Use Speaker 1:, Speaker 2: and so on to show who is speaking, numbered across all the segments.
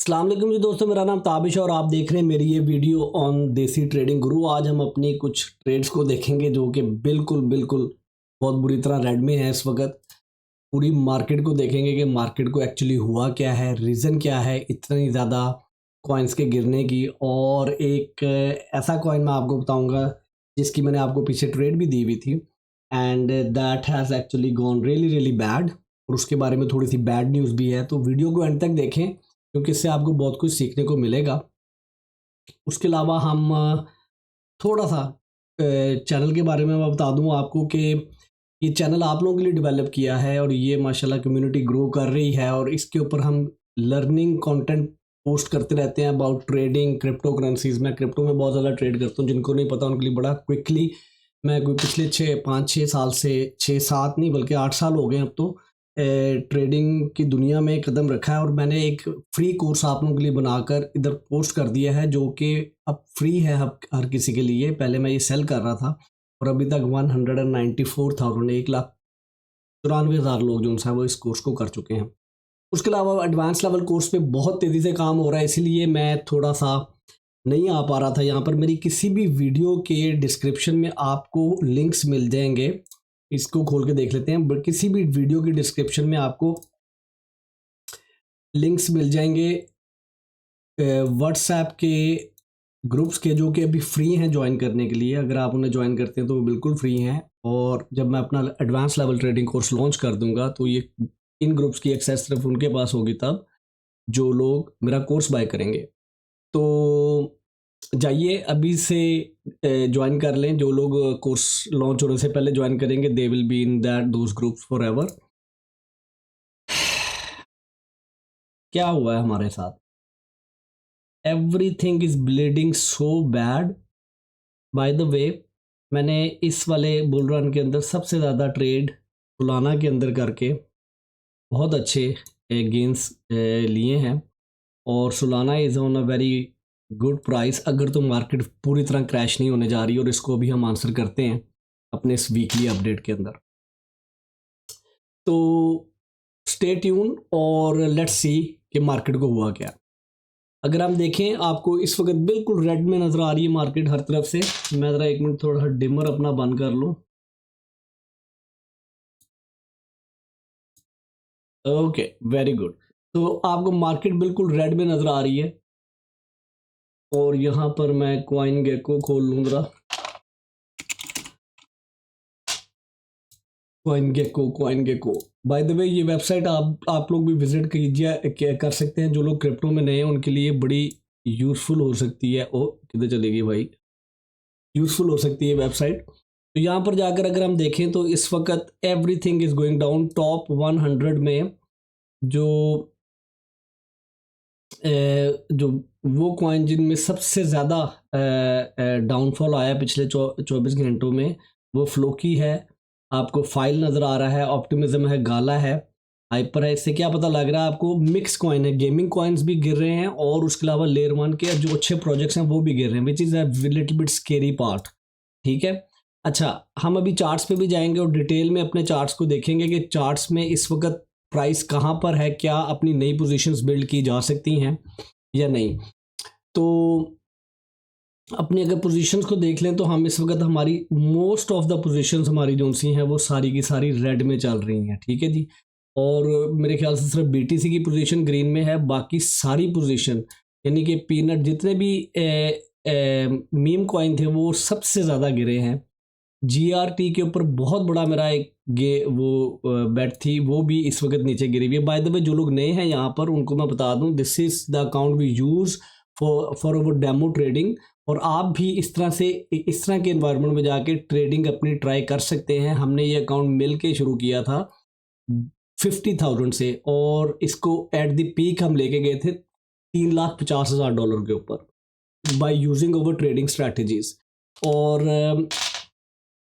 Speaker 1: अस्सलाम वालेकुम जी दोस्तों, मेरा नाम ताबिश है और आप देख रहे हैं मेरी ये वीडियो ऑन देसी ट्रेडिंग गुरु। आज हम अपनी कुछ ट्रेड्स को देखेंगे जो कि बिल्कुल बिल्कुल बहुत बुरी तरह रेड में है इस वक्त। पूरी मार्केट को देखेंगे कि मार्केट को एक्चुअली हुआ क्या है, रीज़न क्या है इतनी ज़्यादा कॉइन्स के गिरने की। और एक ऐसा कॉइन मैं आपको बताऊंगा जिसकी मैंने आपको पीछे ट्रेड भी दी हुई थी and that has actually gone really really bad, और उसके बारे में थोड़ी सी बैड न्यूज़ भी है। तो वीडियो को एंड तक देखें क्योंकि इससे आपको बहुत कुछ सीखने को मिलेगा। उसके अलावा हम थोड़ा सा चैनल के बारे में मैं बता दूं आपको कि ये चैनल आप लोगों के लिए डेवलप किया है और ये माशाल्लाह कम्युनिटी ग्रो कर रही है, और इसके ऊपर हम लर्निंग कंटेंट पोस्ट करते रहते हैं अबाउट ट्रेडिंग क्रिप्टो करेंसीज। मैं क्रिप्टो में बहुत ज़्यादा ट्रेड करता हूँ, जिनको नहीं पता उनके लिए बड़ा क्विकली मैं कोई पिछले 5-6 साल से 6-7 नहीं बल्कि 8 साल हो गए अब तो ट्रेडिंग की दुनिया में कदम रखा है। और मैंने एक फ्री कोर्स आप लोगों के लिए बनाकर इधर पोस्ट कर दिया है जो कि अब फ्री है हर किसी के लिए। पहले मैं ये सेल कर रहा था और अभी तक 194,000 1,94,000 लोग जो उनसे वो इस कोर्स को कर चुके हैं। उसके अलावा एडवांस लेवल कोर्स पे बहुत तेज़ी से काम हो रहा है, इसीलिए मैं थोड़ा सा नहीं आ पा रहा था यहाँ पर। मेरी किसी भी वीडियो के डिस्क्रिप्शन में आपको लिंक्स मिल जाएंगे, इसको खोल के देख लेते हैं। किसी भी वीडियो के डिस्क्रिप्शन में आपको लिंक्स मिल जाएंगे व्हाट्सएप के ग्रुप्स के, जो कि अभी फ्री हैं ज्वाइन करने के लिए। अगर आप उन्हें ज्वाइन करते हैं तो वो बिल्कुल फ्री हैं, और जब मैं अपना advance level trading course launch कर दूंगा तो ये इन ग्रुप्स की एक्सेस सिर्फ उनके पास होगी तब जो लोग मेरा कोर्स बाय करेंगे। तो जाइए अभी से ज्वाइन कर लें। जो लोग कोर्स लॉन्च होने से पहले ज्वाइन करेंगे they will be in that those groups for ever. क्या हुआ है हमारे साथ? Everything is bleeding so bad. Bye the वे, मैंने इस वाले बुल रन के अंदर सबसे ज़्यादा ट्रेड सोलाना के अंदर करके बहुत अच्छे गेंस लिए हैं, और Solana is on a very good price अगर तो मार्केट पूरी तरह क्रैश नहीं होने जा रही। और इसको अभी हम आंसर करते हैं अपने इस वीकली अपडेट के अंदर। तो स्टे ट्यून और लेट्स सी कि मार्केट को हुआ क्या। अगर हम देखें आपको इस वक्त बिल्कुल रेड में नज़र आ रही है मार्केट हर तरफ से। मैं ज़रा एक मिनट थोड़ा डिमर अपना बंद कर लूँ। Okay, very good. तो आपको मार्केट बिल्कुल रेड में नज़र आ रही है, और यहाँ पर मैं कॉइन गेको खोल लूँ ज़रा। CoinGecko by the way, ये वेबसाइट आप लोग भी विजिट कीजिए, कर सकते हैं। जो लोग क्रिप्टो में नए हैं उनके लिए बड़ी यूज़फुल हो सकती है। ओ किधर चलेगी भाई, यूज़फुल हो सकती है वेबसाइट। तो यहाँ पर जाकर अगर हम देखें तो इस वक्त everything is going down. Top 100 में जो जो वो कॉइन जिनमें सबसे ज़्यादा डाउनफॉल आया पिछले 24 घंटों में, वो फ्लोकी है। आपको फाइल नज़र आ रहा है, ऑप्टिमिज्म है, गाला है, हाइपर है। इससे क्या पता लग रहा है आपको? मिक्स कॉइन है, गेमिंग कॉइन्स भी गिर रहे हैं और उसके अलावा लेयर 1 के जो अच्छे प्रोजेक्ट्स हैं वो भी गिर रहे हैं, विच is a little bit scary part. ठीक है, अच्छा हम अभी चार्ट्स पे भी जाएंगे और डिटेल में अपने चार्ट्स को देखेंगे कि चार्ट्स में इस वक्त प्राइस कहाँ पर है, क्या अपनी नई पोजीशंस बिल्ड की जा सकती हैं या नहीं। तो अपनी अगर पोजीशंस को देख लें तो हम इस वक्त हमारी मोस्ट ऑफ द पोजीशंस हमारी जो सी हैं वो सारी की सारी रेड में चल रही हैं। ठीक है जी, और मेरे ख्याल से सिर्फ बीटीसी की पोजीशन ग्रीन में है, बाकी सारी पोजीशन यानी कि पीनट जितने भी मीम कॉइन थे वो सबसे ज़्यादा गिरे हैं। जीआरटी के ऊपर बहुत बड़ा मेरा एक बेट थी, वो भी इस वक्त नीचे गिरी हुई है। बाय द वे, जो लोग नए हैं यहाँ पर उनको मैं बता दूं, this is the account we use for our demo trading. और आप भी इस तरह के इन्वायरमेंट में जाके ट्रेडिंग अपनी ट्राई कर सकते हैं। हमने ये अकाउंट मिल के शुरू किया था 50,000 से, और इसको एट द पीक हम लेके गए थे $3,50,000 के ऊपर by using over trading strategies. और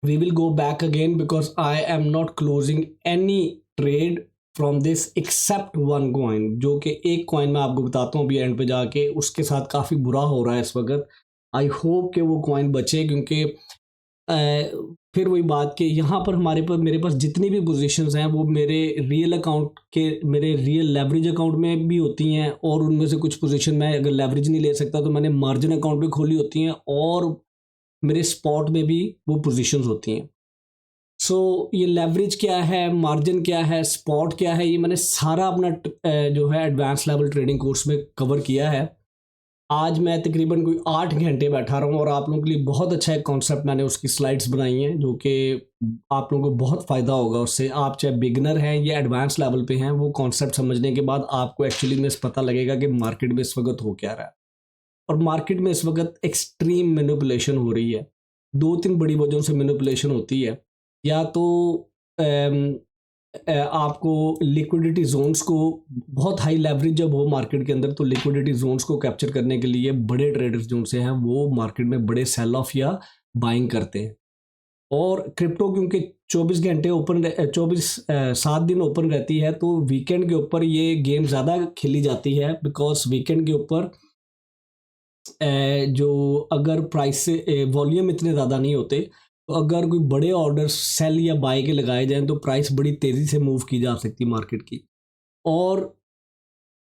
Speaker 1: we will go back again because I am not closing any trade from this except one coin, जो कि एक कॉइन मैं आपको बताता हूँ अभी एंड पे जाके, उसके साथ काफ़ी बुरा हो रहा है इस वक्त। आई होप कि वो कॉइन बचे, क्योंकि फिर वही बात कि यहाँ पर मेरे पास जितनी भी पोजीशंस हैं वो मेरे रियल अकाउंट के, मेरे रियल लेवरेज अकाउंट में भी होती हैं, और उनमें से कुछ पोजीशन मैं अगर लेवरेज नहीं ले सकता तो मैंने मार्जिन अकाउंट पे खोली होती हैं, और मेरे स्पॉट में भी वो पोजीशंस होती हैं। सो ये लेवरेज क्या है, मार्जिन क्या है, स्पॉट क्या है, ये मैंने सारा अपना जो है एडवांस लेवल ट्रेडिंग कोर्स में कवर किया है। आज मैं तकरीबन कोई 8 घंटे बैठा रहा हूँ, और आप लोगों के लिए बहुत अच्छा एक कॉन्सेप्ट मैंने उसकी स्लाइड्स बनाई हैं जो कि आप लोगों को बहुत फ़ायदा होगा उससे। आप चाहे बिगनर हैं या एडवांस लेवल पे हैं, वो कॉन्सेप्ट समझने के बाद आपको एक्चुअली में पता लगेगा कि मार्केट में इस वक्त हो क्या रहा है। और मार्केट में इस वक्त एक्सट्रीम मैनिपुलेशन हो रही है। 2-3 बड़ी वजहों से मैनिपुलेशन होती है। या तो आपको लिक्विडिटी जोन्स को, बहुत हाई लेवरेज जब हो मार्केट के अंदर, तो लिक्विडिटी जोन्स को कैप्चर करने के लिए बड़े ट्रेडर्स जो से हैं वो मार्केट में बड़े सेल ऑफ या बाइंग करते हैं। और क्रिप्टो क्योंकि 24 घंटे ओपन, 7 दिन ओपन रहती है, तो वीकेंड के ऊपर ये गेम ज़्यादा खेली जाती है, बिकॉज वीकेंड के ऊपर जो अगर प्राइस से वॉल्यूम इतने ज़्यादा नहीं होते, तो अगर कोई बड़े ऑर्डर सेल या बाय के लगाए जाएं तो प्राइस बड़ी तेज़ी से मूव की जा सकती है मार्केट की। और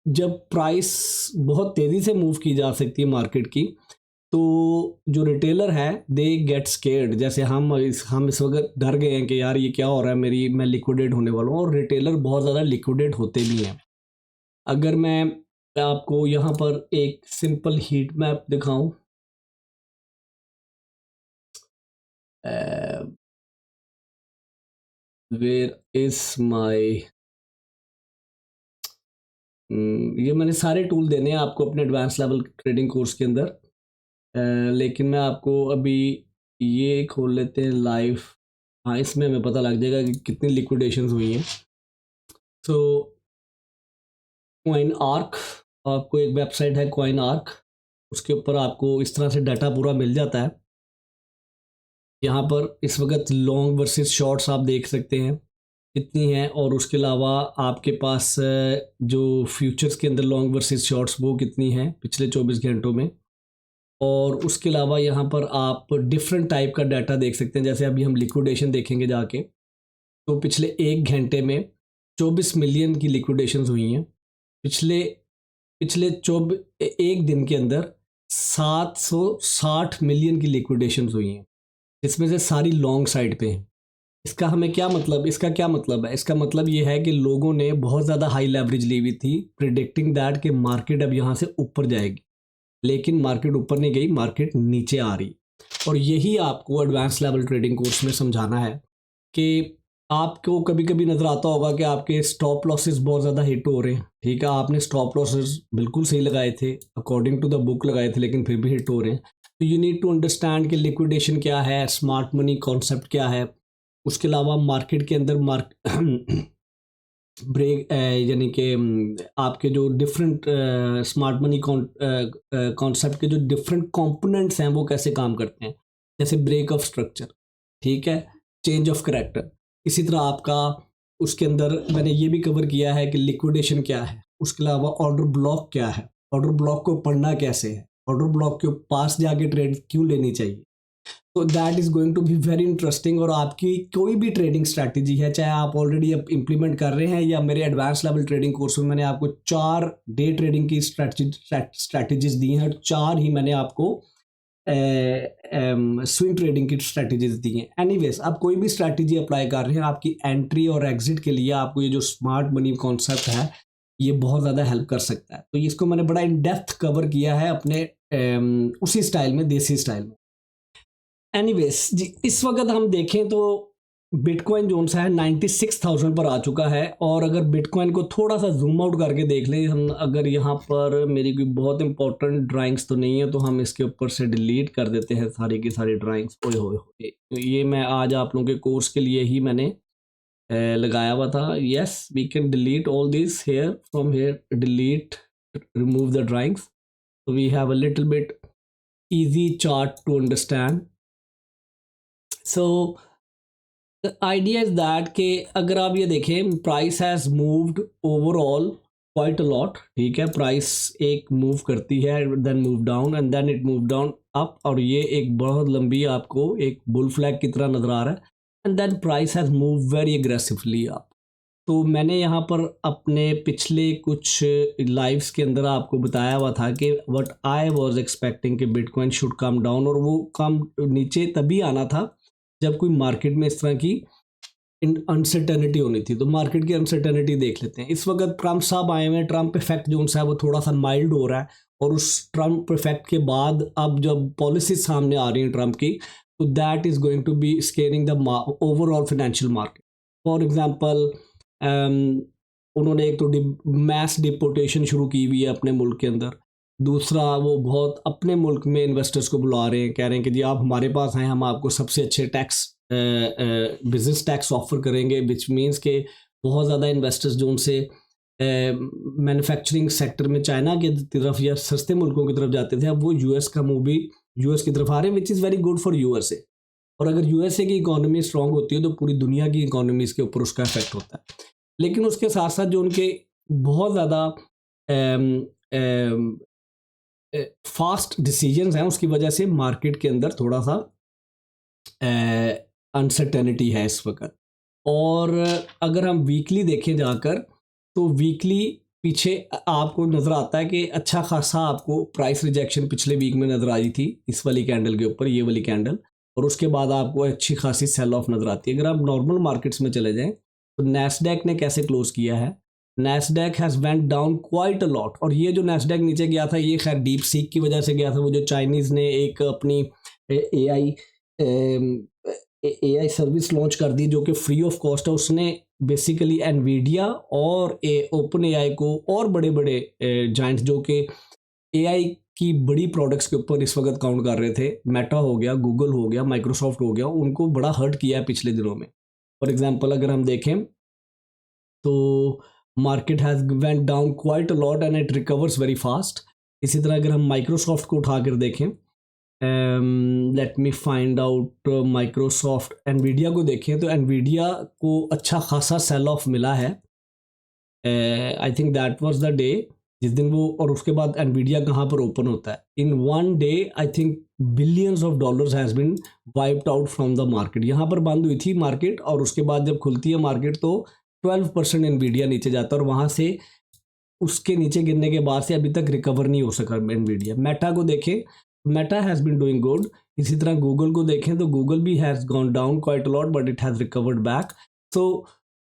Speaker 1: जब प्राइस बहुत तेज़ी से मूव की जा सकती है मार्केट की, तो जो रिटेलर है दे गेट स्केर्ड। जैसे हम इस वक्त डर गए हैं कि यार ये क्या हो रहा है, मैं लिक्विडेट होने वाला हूँ, और रिटेलर बहुत ज़्यादा लिक्विडेट होते भी हैं। अगर मैं आपको यहाँ पर एक सिंपल हीट मैप दिखाऊं, वेयर इज माई, ये मैंने सारे टूल देने हैं आपको अपने एडवांस लेवल ट्रेडिंग कोर्स के अंदर। लेकिन मैं आपको अभी ये खोल लेते हैं लाइव। हाँ, इसमें हमें पता लग जाएगा कि कितनी लिक्विडेशंस हुई हैं। तो कॉइन आर्क, आपको एक वेबसाइट है कॉइन आर्क, उसके ऊपर आपको इस तरह से डाटा पूरा मिल जाता है। यहाँ पर इस वक्त लॉन्ग वर्सेस शॉर्ट्स आप देख सकते हैं कितनी हैं, और उसके अलावा आपके पास जो फ्यूचर्स के अंदर लॉन्ग वर्सेस शॉर्ट्स वो कितनी हैं पिछले 24 घंटों में। और उसके अलावा यहाँ पर आप डिफरेंट टाइप का डाटा देख सकते हैं। जैसे अभी हम लिक्विडेशन देखेंगे जाके, तो पिछले 1 घंटे में 24 मिलियन की लिक्विडेशंस हुई हैं। पिछले पिछले 1 दिन के अंदर 760 मिलियन की लिक्विडेशंस हुई हैं, इसमें से सारी लॉन्ग साइड पे हैं। इसका क्या मतलब है? इसका मतलब ये है कि लोगों ने बहुत ज़्यादा हाई लेवरेज ली हुई थी, प्रिडिक्टिंग दैट कि मार्केट अब यहाँ से ऊपर जाएगी, लेकिन मार्केट ऊपर नहीं गई, मार्केट नीचे आ रही। और यही आपको एडवांस लेवल ट्रेडिंग कोर्स में समझाना है कि आपको कभी कभी नज़र आता होगा कि आपके स्टॉप लॉसेस बहुत ज़्यादा हिट हो रहे हैं। ठीक है, आपने स्टॉप लॉसेस बिल्कुल सही लगाए थे, अकॉर्डिंग टू द बुक लगाए थे, लेकिन फिर भी हिट हो रहे हैं। तो यू नीड टू अंडरस्टैंड कि लिक्विडेशन क्या है, स्मार्ट मनी कॉन्सेप्ट क्या है। उसके अलावा मार्केट के अंदर ब्रेक, यानी कि आपके जो डिफरेंट स्मार्ट मनी कॉन्सेप्ट के जो डिफरेंट कंपोनेंट्स हैं वो कैसे काम करते हैं। जैसे ब्रेक ऑफ स्ट्रक्चर, ठीक है, चेंज ऑफ करैक्टर। इसी तरह आपका उसके अंदर मैंने ये भी कवर किया है कि लिक्विडेशन क्या है। उसके अलावा ऑर्डर ब्लॉक क्या है, ऑर्डर ब्लॉक को पढ़ना कैसे है, ऑर्डर ब्लॉक के पास जाके ट्रेड क्यों लेनी चाहिए। तो that is going to be very interesting. और आपकी कोई भी ट्रेडिंग स्ट्रैटेजी है, चाहे आप ऑलरेडी अब इम्प्लीमेंट कर रहे हैं या मेरे एडवांस लेवल ट्रेडिंग कोर्स में मैंने आपको 4 डे ट्रेडिंग की स्ट्रैटेजीज दी हैं, और 4 ही मैंने आपको स्विंग ट्रेडिंग की स्ट्रैटेजीज दी हैं। एनीवेज, आप कोई भी स्ट्रैटेजी अप्लाई कर रहे हैं, आपकी एंट्री और एग्जिट के लिए आपको ये जो स्मार्ट मनी कॉन्सेप्ट है ये बहुत ज़्यादा हेल्प कर सकता है। तो इसको मैंने बड़ा इन डेप्थ कवर किया है अपने उसी स्टाइल में, देसी स्टाइल में। एनीवेज जी, इस वक्त हम देखें तो बिटकॉइन जो सा है 96,000 पर आ चुका है। और अगर बिटकॉइन को थोड़ा सा जूम आउट करके देख लें हम, अगर यहाँ पर मेरी कोई बहुत इंपॉर्टेंट ड्राइंग्स तो नहीं है, तो हम इसके ऊपर से डिलीट कर देते हैं सारी की सारी ड्राइंग्स। ओए होए होए, तो ये मैं आज आप लोगों के कोर्स के लिए ही मैंने लगाया हुआ था। Yes, we can delete all this here, from here delete, remove the drawings, so we have a little bit easy chart to understand. So the idea is that कि अगर आप ये देखें, price has moved overall quite a lot, ठीक है। Price एक move करती है, then move down and then it move down up, और ये एक बहुत लंबी आपको एक बुल फ्लैग की तरह नज़र आ रहा है, and then price has move very aggressively up. तो मैंने यहाँ पर अपने पिछले कुछ लाइव्स के अंदर आपको बताया हुआ था कि व्हाट आई वाज एक्सपेक्टिंग कि बिटकॉइन शुड कम डाउन, और वो कम नीचे तभी आना था जब कोई मार्केट में इस तरह की अनसर्टेनिटी होनी थी। तो मार्केट की अनसर्टेनिटी देख लेते हैं। इस वक्त ट्रम्प साहब आए हुए हैं, ट्रम्प इफेक्ट जो है वो थोड़ा सा माइल्ड हो रहा है, और उस ट्रम्प इफेक्ट के बाद अब जब पॉलिसीज सामने आ रही हैं ट्रम्प की, तो that is going to be scaring the overall financial market. For example उन्होंने एक तो मैस डिपोटेशन शुरू की हुई है अपने मुल्क के अंदर। दूसरा, वो बहुत अपने मुल्क में इन्वेस्टर्स को बुला रहे हैं, कह रहे हैं कि जी आप हमारे पास आएँ, हम आपको सबसे अच्छे टैक्स बिजनेस टैक्स ऑफर करेंगे, विच मीन्स के बहुत ज़्यादा इन्वेस्टर्स जो उनसे मैन्युफैक्चरिंग सेक्टर में चाइना की तरफ या सस्ते मुल्कों की तरफ जाते थे, अब वो यूएस का मूव भी यूएस की तरफ आ रहे हैं, which is very good for USA. और अगर यूएसए की इकोनॉमी स्ट्रांग होती है तो पूरी दुनिया की इकोनॉमीज़ के ऊपर उसका इफेक्ट होता है। लेकिन उसके साथ साथ जो उनके बहुत ज़्यादा फास्ट डिसीजंस हैं, उसकी वजह से मार्केट के अंदर थोड़ा सा अनसर्टेनिटी है इस वक्त। और अगर हम वीकली देखें जाकर, तो वीकली पीछे आपको नज़र आता है कि अच्छा खासा आपको प्राइस रिजेक्शन पिछले वीक में नज़र आई थी इस वाली कैंडल के ऊपर, ये वाली कैंडल, और उसके बाद आपको अच्छी खासी सेल ऑफ नज़र आती है। अगर आप नॉर्मल मार्केट्स में चले जाएं तो नैस्डैक ने कैसे क्लोज किया है, Nasdaq has went down quite a lot. और ये जो नैस्डैक नीचे गया था, ये खैर डीप सीक की वजह से गया था। वो जो चाइनीज़ ने एक अपनी एआई सर्विस लॉन्च कर दी जो कि फ्री ऑफ कॉस्ट है, उसने बेसिकली एनवीडिया और ओपन एआई को और बड़े बड़े जाइंट्स जो कि एआई की बड़ी प्रोडक्ट्स के ऊपर इस वक्त काउंट कर रहे थे, मेटा हो गया, गूगल हो गया, माइक्रोसॉफ्ट हो गया, उनको बड़ा हर्ट किया है पिछले दिनों में। फॉर एग्जांपल अगर हम देखें तो market has went down quite a lot and it recovers very fast. इसी तरह अगर हम माइक्रोसॉफ्ट को उठा कर देखें, let me find out Microsoft, Nvidia को देखें तो एनवीडिया को अच्छा खासा सेल ऑफ मिला है। I think that was the day जिस दिन वो, और उसके बाद एनवीडिया कहाँ पर ओपन होता है, in one day I think billions of dollars has been wiped out from the market. यहाँ पर बंद हुई थी मार्केट, और उसके बाद जब खुलती है मार्केट तो 12% एनवीडिया नीचे जाता है, और वहाँ से उसके नीचे गिरने के बाद से अभी तक रिकवर नहीं हो सका एनवीडिया। मेटा को देखें, Meta has been doing good. इसी तरह गूगल को देखें तो गूगल भी has gone down quite a lot but it has recovered back. तो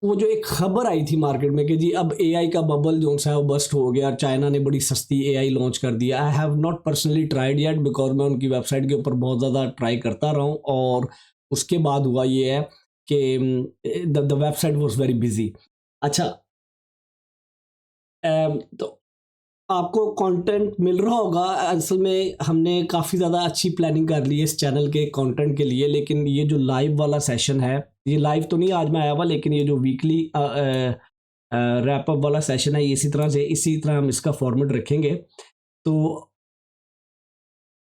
Speaker 1: वो जो एक खबर आई थी मार्केट में कि जी अब एआई का बबल जो है वो बस्ट हो गया, चाइना ने बड़ी सस्ती एआई लॉन्च कर दिया। I have not personally tried yet because मैं उनकी वेबसाइट के ऊपर बहुत ज़्यादा ट्राई करता रहा हूँ, और उसके बाद हुआ ये है कि the website was very busy. अच्छा, तो आपको कंटेंट मिल रहा होगा। असल में हमने काफ़ी ज़्यादा अच्छी प्लानिंग कर ली है इस चैनल के कंटेंट के लिए, लेकिन ये जो लाइव वाला सेशन है, ये लाइव तो नहीं आज मैं आया हुआ, लेकिन ये जो वीकली रैप अप वाला सेशन है, ये इसी तरह हम इसका फॉर्मेट रखेंगे। तो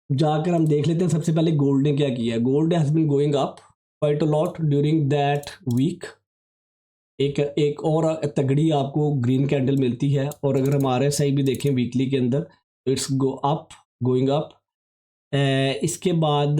Speaker 1: जाकर हम देख लेते हैं सबसे पहले गोल्ड ने क्या किया है। Gold has been going up quite a lot during that week. एक और तगड़ी आपको ग्रीन कैंडल मिलती है, और अगर हम आरएसआई भी देखें वीकली के अंदर तो इट्स गोइंग अप। इसके बाद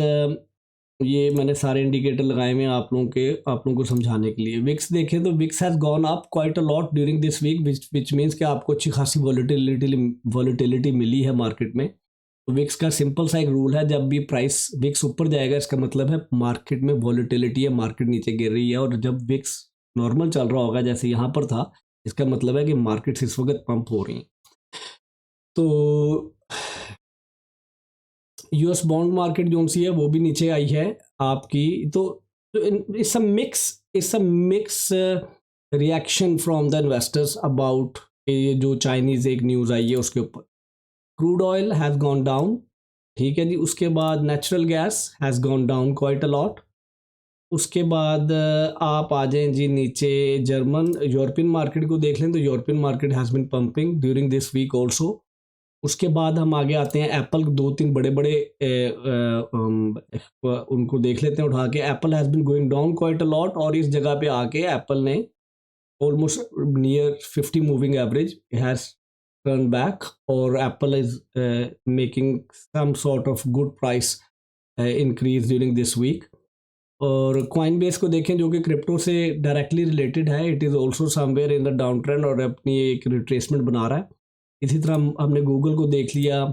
Speaker 1: ये मैंने सारे इंडिकेटर लगाए हुए हैं आप लोगों को समझाने के लिए। विक्स देखें तो VIX has gone up quite a lot during this week, which means कि आपको अच्छी खासी वॉलीटिलिटी मिली है मार्केट में। तो विक्स का सिंपल सा एक रूल है, जब भी प्राइस विक्स ऊपर जाएगा इसका मतलब है मार्केट में वॉलीटिलिटी है, मार्केट नीचे गिर रही है। और जब विक्स नॉर्मल चल रहा होगा जैसे यहाँ पर था, इसका मतलब है कि मार्केट्स इस वक्त पंप हो रही हैं। तो यूएस बॉन्ड मार्केट जो सी है वो भी नीचे आई है आपकी। तो it's a mix reaction from the investors about ये जो चाइनीज़ एक न्यूज़ आई है उसके ऊपर। Crude oil has gone down, ठीक है जी। उसके बाद natural gas has gone down quite a lot. उसके बाद आप आ जाएं जी नीचे, यूरोपियन मार्केट को देख लें तो European market has been pumping during this week also. उसके बाद हम आगे आते हैं एप्पल, दो तीन बड़े बड़े उनको देख लेते हैं उठा के। Apple has been going down quite a lot, और इस जगह पे आके एप्पल ने almost near 50 moving average has turned back, or Apple is making some sort of good price increase during this week. और Coinbase को देखें जो कि क्रिप्टो से डायरेक्टली रिलेटेड है, it is also somewhere in the down trend और अपनी एक रिट्रेसमेंट बना रहा है. इसी तरह हमने गूगल को देख लिया,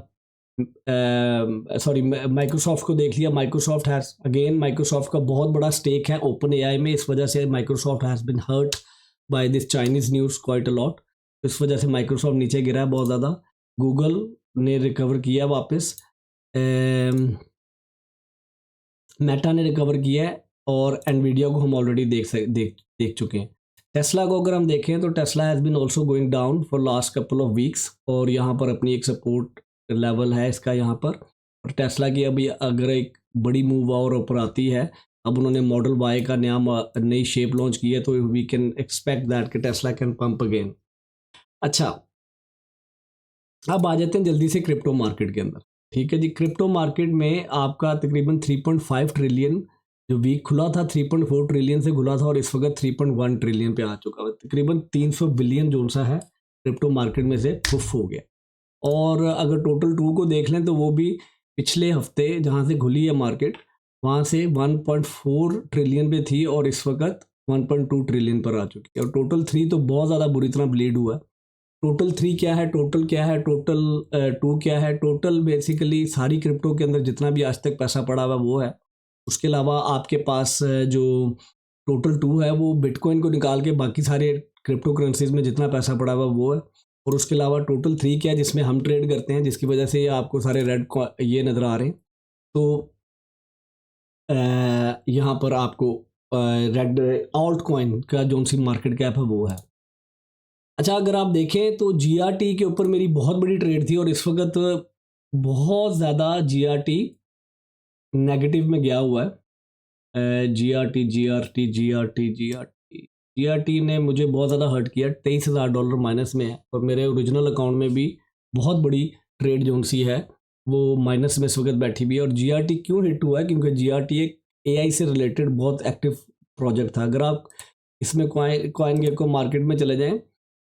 Speaker 1: सॉरी माइक्रोसॉफ्ट को देख लिया. माइक्रोसॉफ्ट हैज़ अगेन, माइक्रोसॉफ्ट का बहुत बड़ा स्टेक है ओपन एआई में, इस वजह से Microsoft has been hurt by this Chinese news quite a lot. इस वजह से माइक्रोसॉफ्ट नीचे गिरा है बहुत ज़्यादा. गूगल ने रिकवर किया वापस, मेटा ने रिकवर किया है, और एनवीडिया को हम ऑलरेडी देख चुके हैं. टेस्ला को अगर हम देखें तो Tesla has been also going down for last couple of weeks, और यहाँ पर अपनी एक सपोर्ट लेवल है इसका यहाँ पर. और टेस्ला की अभी अगर एक बड़ी मूव और ऊपर आती है, अब उन्होंने मॉडल वाई का नई शेप लॉन्च की है, तो वी कैन एक्सपेक्ट दैट कि टेस्ला कैन पंप अगेन. अच्छा, अब आ जाते हैं जल्दी से क्रिप्टो मार्केट के अंदर. ठीक है जी, क्रिप्टो मार्केट में आपका तकरीबन 3.5 ट्रिलियन जो वीक खुला था, 3.4 ट्रिलियन से खुला था, और इस वक्त 3.1 ट्रिलियन पे आ चुका है. तकरीबन 300 बिलियन जो सा है क्रिप्टो मार्केट में से पुफ हो गया. और अगर टोटल 2 को देख लें तो वो भी पिछले हफ्ते जहाँ से खुली है मार्केट, वहाँ से 1.4 ट्रिलियन पे थी, और इस वक्त 1.2 ट्रिलियन पर आ चुकी है. और टोटल 3 तो बहुत ज़्यादा बुरी तरह ब्लीड हुआ है. टोटल 3 क्या है, टोटल क्या है, टोटल 2 क्या है? टोटल बेसिकली सारी क्रिप्टो के अंदर जितना भी आज तक पैसा पड़ा हुआ वो है. उसके अलावा आपके पास जो टोटल 2 है वो बिटकॉइन को निकाल के बाकी सारे क्रिप्टो करेंसीज में जितना पैसा पड़ा हुआ वो है. और उसके अलावा टोटल 3 क्या है जिसमें हम ट्रेड करते हैं, जिसकी वजह से आपको सारे रेड ये नज़र आ रहे हैं. तो यहाँ पर आपको रेड ऑल्ट कॉइन का जो सी मार्केट कैप है वो है. अच्छा, अगर आप देखें तो जीआरटी के ऊपर मेरी बहुत बड़ी ट्रेड थी, और इस वक्त बहुत ज़्यादा जीआरटी नेगेटिव में गया हुआ है. जीआरटी ने मुझे बहुत ज़्यादा हर्ट किया. $23,000 माइनस में है, और मेरे ओरिजिनल अकाउंट में भी बहुत बड़ी ट्रेड जो सी है वो माइनस में इस वक्त बैठी हुई है. और जीआरटी क्यों हिट हुआ है? क्योंकि जीआरटी एक एआई से रिलेटेड बहुत एक्टिव प्रोजेक्ट था. अगर आप इसमें कॉइन गेट को मार्केट में चले जाएं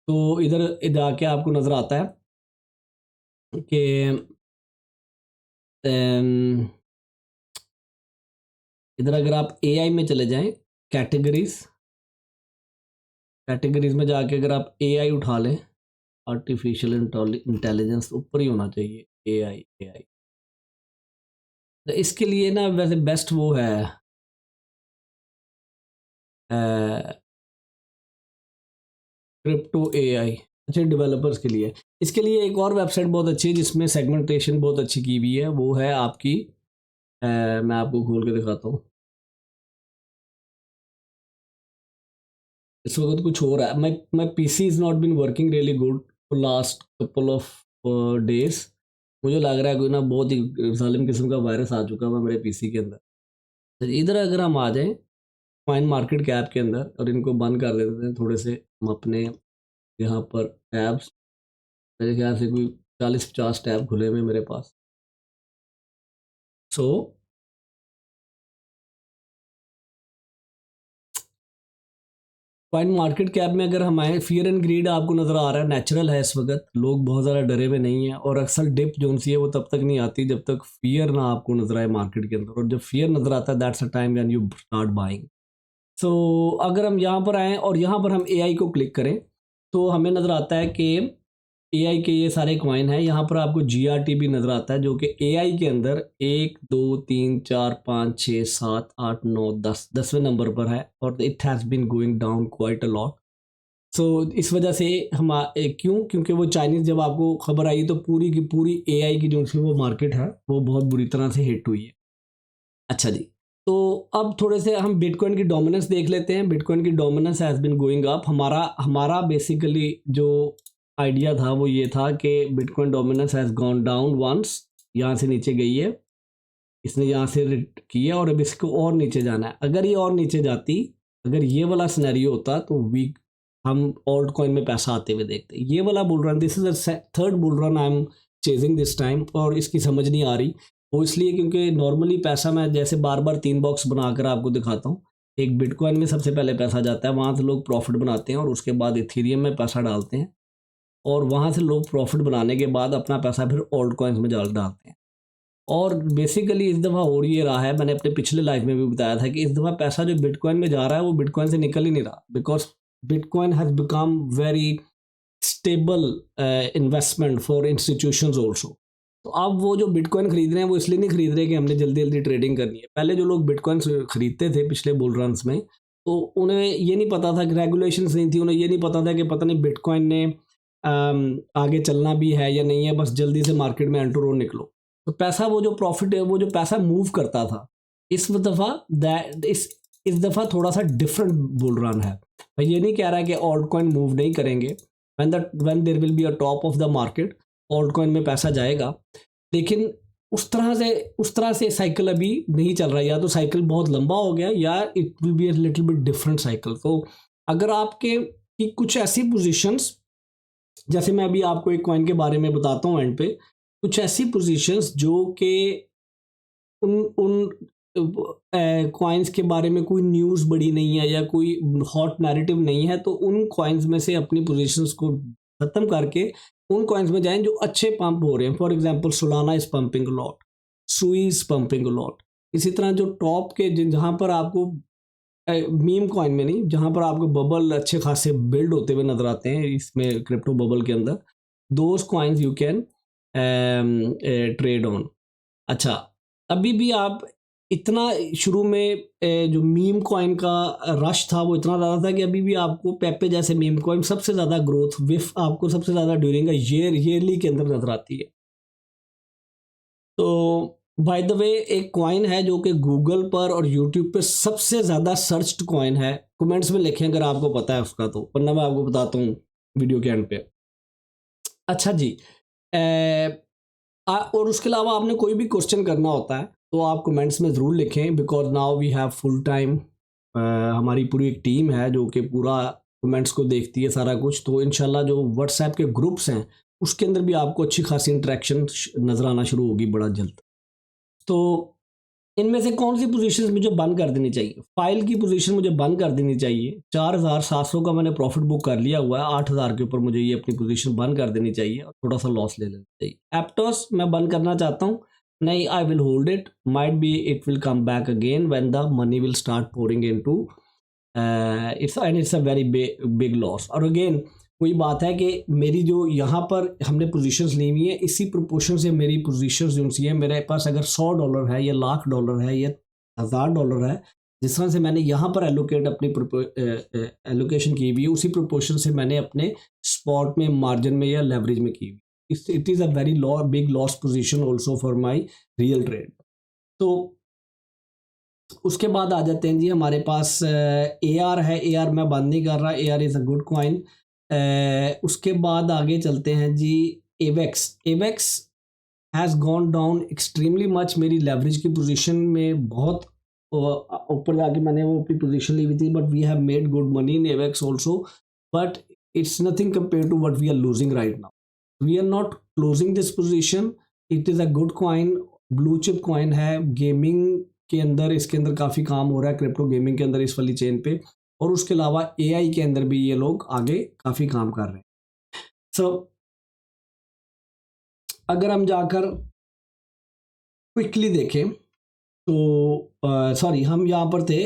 Speaker 1: तो इधर जाके आपको नज़र आता है कि इधर अगर आप एआई में चले जाएं, कैटेगरीज में जाके अगर आप एआई उठा लें, आर्टिफिशियल इंटेलिजेंस ऊपर ही होना चाहिए, एआई. तो इसके लिए ना वैसे बेस्ट वो है क्रिप्टो एआई. अच्छे डेवलपर्स के लिए. इसके लिए एक और वेबसाइट बहुत अच्छी है जिसमें सेगमेंटेशन बहुत अच्छी की हुई है, वो है आपकी मैं आपको खोल के दिखाता हूँ. इस वक्त कुछ हो रहा है. My PC is not been working really good for last couple of days. मुझे लग रहा है कोई ना बहुत ही जालिम किस्म का वायरस आ चुका है मेरे पीसी के अंदर. तो इधर अगर हम आ जाएं कॉइन मार्केट कैप के अंदर, और इनको बंद कर देते हैं थोड़े से, हम अपने यहाँ पर टैब्स, मेरे ख्याल से कोई 40-50 टैब खुले हुए मेरे पास. सो कॉइन मार्केट कैप में अगर हम आए, फियर एंड ग्रीड आपको नज़र आ रहा है, नेचुरल है. इस वक्त लोग बहुत ज़्यादा डरे हुए नहीं हैं, और अक्सर डिप जो सी है वो तब तक नहीं आती जब तक फियर ना आपको नज़र आए मार्केट के अंदर. और जब फियर नज़र आता है, that's a time when you start buying. So अगर हम यहाँ पर आएँ और यहाँ पर हम एआई को क्लिक करें तो हमें नज़र आता है कि एआई के ये सारे कॉइन हैं. यहाँ पर आपको जीआरटी भी नज़र आता है जो कि एआई के अंदर 1 2 3 4 5 6 7 8 9 10वें नंबर पर है, और it has been going down quite a lot. So इस वजह से हम क्यों? क्योंकि वो चाइनीज़ जब आपको खबर आई तो पूरी की पूरी एआई की जो सी वो मार्केट है वो बहुत बुरी तरह से हिट हुई है. अच्छा जी, तो अब थोड़े से हम बिटकॉइन की डोमिनेंस देख लेते हैं. बिटकॉइन की dominance has been going up. हमारा बेसिकली जो आइडिया था वो ये था कि bitcoin dominance has gone down once, यहाँ से नीचे गई है, इसने यहाँ से किया, और अब इसको और नीचे जाना है. अगर ये और नीचे जाती, अगर ये वाला सिनेरियो होता तो हम ऑल्ट कॉइन में पैसा आते हुए देखते. ये वाला bull run, this is the third bull run I am chasing this time, और इसकी समझ नहीं आ रही. वो इसलिए क्योंकि नॉर्मली पैसा मैं जैसे बार बार 3 बॉक्स बनाकर आपको दिखाता हूँ. एक बिटकॉइन में सबसे पहले पैसा जाता है, वहाँ से लोग प्रॉफिट बनाते हैं और उसके बाद इथेरियम में पैसा डालते हैं और वहाँ से लोग प्रॉफिट बनाने के बाद अपना पैसा फिर ओल्ड कॉइन्स में डालते हैं। और बेसिकली इस दफ़ा हो ये रहा है, मैंने अपने पिछले लाइफ में भी बताया था कि इस दफ़ा पैसा जो बिटकॉइन में जा रहा है वो बिटकॉइन से निकल ही नहीं रहा, because bitcoin has become very stable investment for institutions also. तो अब वो जो बिटकॉइन खरीद रहे हैं वो इसलिए नहीं खरीद रहे कि हमने जल्दी जल्दी ट्रेडिंग करनी है। पहले जो लोग बिटकॉइन खरीदते थे पिछले बुल रन्स में, तो उन्हें ये नहीं पता था कि रेगुलेशंस नहीं थी, उन्हें ये नहीं पता था कि पता नहीं बिटकॉइन ने आगे चलना भी है या नहीं है, बस जल्दी से मार्केट में एंटर और निकलो। तो पैसा वो जो प्रॉफिट है, वो जो पैसा मूव करता था, इस दफ़ा इस दफ़ा थोड़ा सा डिफरेंट बुल रन है। मैं ये नहीं कह रहा कि ऑल्ट कॉइन मूव नहीं करेंगे, when there will be a top of the market altcoin में पैसा जाएगा, लेकिन उस तरह से साइकिल अभी नहीं चल रहा है। या तो साइकिल बहुत लंबा हो गया या it will be a little bit different cycle. तो अगर आपके की कुछ ऐसी पोजीशंस, जैसे मैं अभी आपको एक कॉइन के बारे में बताता हूँ एंड पे, कुछ ऐसी पोजीशंस जो कि उन उन कॉइन्स के बारे में कोई न्यूज़ बड़ी नहीं है या कोई हॉट नैरेटिव नहीं है, तो उन कॉइन्स में से अपनी पोजीशंस को ख़त्म करके उन कॉइन्स में जाएं जो अच्छे पंप हो रहे हैं। For example Solana is pumping a lot, सुई इज़ पंपिंग अ लॉट। इसी तरह जो टॉप के जहाँ पर आपको मीम कॉइन में नहीं, जहाँ पर आपको बबल अच्छे खासे बिल्ड होते हुए नजर आते हैं इसमें क्रिप्टो बबल के अंदर, those coins you can trade on. अच्छा, अभी भी आप इतना शुरू में जो मीम कॉइन का रश था वो इतना ज़्यादा था कि अभी भी आपको पेपे जैसे मीम कॉइन सबसे ज़्यादा ग्रोथ विफ आपको सबसे ज़्यादा ड्यूरिंग अ ईयरली के अंदर नजर आती है। तो बाय द वे एक कॉइन है जो कि गूगल पर और यूट्यूब पे सबसे ज़्यादा सर्च्ड कॉइन है, कमेंट्स में लिखें अगर आपको पता है उसका, तो वरना मैं आपको बताता हूँ वीडियो के एंड पे। अच्छा जी, और उसके अलावा आपने कोई भी क्वेश्चन करना होता है तो आप कमेंट्स में ज़रूर लिखें, because now we have full time, हमारी पूरी एक टीम है जो कि पूरा कमेंट्स को देखती है सारा कुछ। तो इंशाल्लाह जो व्हाट्सएप के ग्रुप्स हैं उसके अंदर भी आपको अच्छी खासी इंटरेक्शन नज़र आना शुरू होगी बड़ा जल्द। तो इनमें से कौन सी पोजीशंस मुझे बंद कर देनी चाहिए? फाइल की पोजीशन मुझे बंद कर देनी चाहिए। 4700 का मैंने प्रॉफिट बुक कर लिया हुआ है, 8000 के ऊपर मुझे ये अपनी पोजीशन बंद कर देनी चाहिए और थोड़ा सा लॉस ले लेना चाहिए। एप्टोस मैं बंद करना चाहता हूँ, नहीं, I will hold it, might be it will come back again when the money will start pouring into it's a very big loss. और अगेन वही बात है कि मेरी जो यहाँ पर हमने पोजीशंस ली हुई है, इसी प्रोपोर्शन से मेरी पोजीशंस जो सी है, मेरे पास अगर $100 है या $1,00,000 है या $1,000 है, जिस तरह से मैंने यहाँ पर एलोकेट अपनी एलोकेशन की हुई है, उसी प्रोपोर्शन से मैंने अपने स्पॉट में, मार्जिन में या लेवरेज में की हुई। It is a very big loss position also for my real trade. तो उसके बाद आ जाते हैं जी, हमारे पास AR है। AR मैं बंद नहीं कर रहा, AR is a good coin. उसके बाद आगे चलते हैं जी, Avax has gone down extremely much. मेरी लेवरेज की पोजीशन में बहुत ऊपर जाके मैंने वो अपनी पोजीशन ली हुई थी, but we have made good money in Avax also, but it's nothing compare to what we are losing right now. We are not closing this position, it is a good coin, blue chip coin है। Gaming के अंदर इसके अंदर काफ़ी काम हो रहा है, क्रिप्टो गेमिंग के अंदर इस वाली चेन पे, और उसके अलावा AI के अंदर भी ये लोग आगे काफ़ी काम कर रहे हैं। सो अगर हम जाकर क्विकली देखें तो सॉरी, हम यहाँ पर थे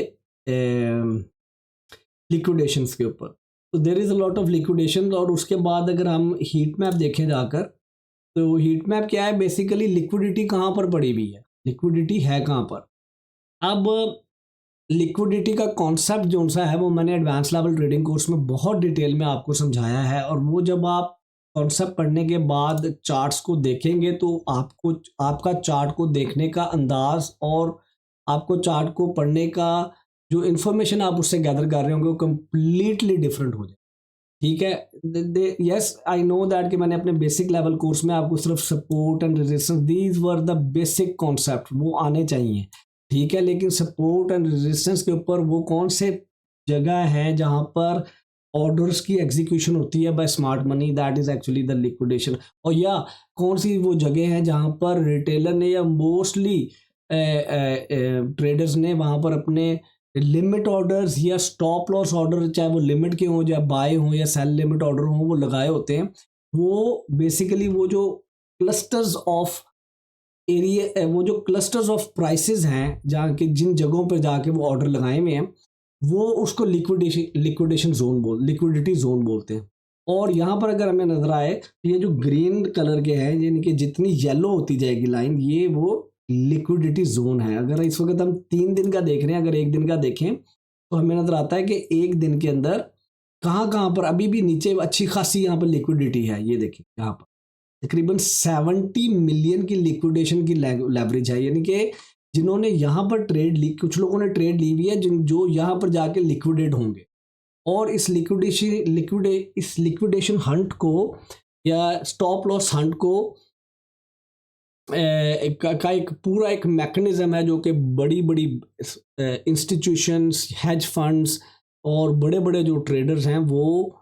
Speaker 1: लिक्विडेशंस के ऊपर। तो देर is a lot of liquidation. और उसके बाद अगर हम हीट मैप देखें जाकर, तो हीट मैप क्या है, बेसिकली लिक्विडिटी कहाँ पर पड़ी हुई है, लिक्विडिटी है कहाँ पर। अब लिक्विडिटी का कॉन्सेप्ट जो सा है वो मैंने एडवांस लेवल ट्रेडिंग कोर्स में बहुत डिटेल में आपको समझाया है, और वो जब आप कॉन्सेप्ट पढ़ने के बाद चार्ट्स को देखेंगे तो आपको आपका चार्ट को देखने का अंदाज और आपको चार्ट को पढ़ने का जो इन्फॉर्मेशन आप उससे गैदर कर रहे होंगे वो कम्प्लीटली डिफरेंट हो जाए। ठीक है, यस आई नो दैट कि मैंने अपने बेसिक लेवल कोर्स में आपको सिर्फ support and resistance, these were the basic concept, वो आने चाहिए। ठीक है, लेकिन सपोर्ट एंड रेजिस्टेंस के ऊपर वो कौन से जगह है जहां पर ऑर्डर्स की एग्जीक्यूशन होती है by smart money, that is actually the liquidation. और या कौन सी वो जगह है जहां पर रिटेलर ने या मोस्टली ट्रेडर्स ने वहां पर अपने लिमिट ऑर्डर्स या स्टॉप लॉस ऑर्डर, चाहे वो लिमिट के हों या बाय हों या सेल लिमिट ऑर्डर हों, वो लगाए होते हैं। वो बेसिकली वो जो क्लस्टर्स ऑफ एरिया, वो जो क्लस्टर्स ऑफ प्राइसेस हैं जहाँ के जिन जगहों पर जाके वो ऑर्डर लगाए हुए हैं, वो उसको लिक्विडेशन जोन लिक्विडिटी जोन बोलते हैं। और यहाँ पर अगर हमें नजर आए तो ये जो ग्रीन कलर के हैं, यानी कि जितनी येलो होती जाएगी लाइन, ये वो लिक्विडिटी जोन है। अगर इस वक्त हम 3 दिन का देख रहे हैं, अगर एक दिन का देखें तो हमें नजर आता है कि एक दिन के अंदर कहाँ कहाँ पर अभी भी नीचे अच्छी खासी यहाँ पर लिक्विडिटी है। ये देखिए यहाँ पर तकरीबन 70 मिलियन की लिक्विडेशन की लेवरेज है, यानी कि जिन्होंने यहाँ पर ट्रेड ली, कुछ लोगों ने ट्रेड ली हुई है जो यहाँ पर जाके लिक्विडेट होंगे। और इस लिक्विडेशन हंट को या स्टॉप लॉस हंट को का एक पूरा एक मैकेनिज्म है जो कि बड़ी बड़ी इंस्टीट्यूशंस, हेज फंड्स और बड़े बड़े जो ट्रेडर्स हैं वो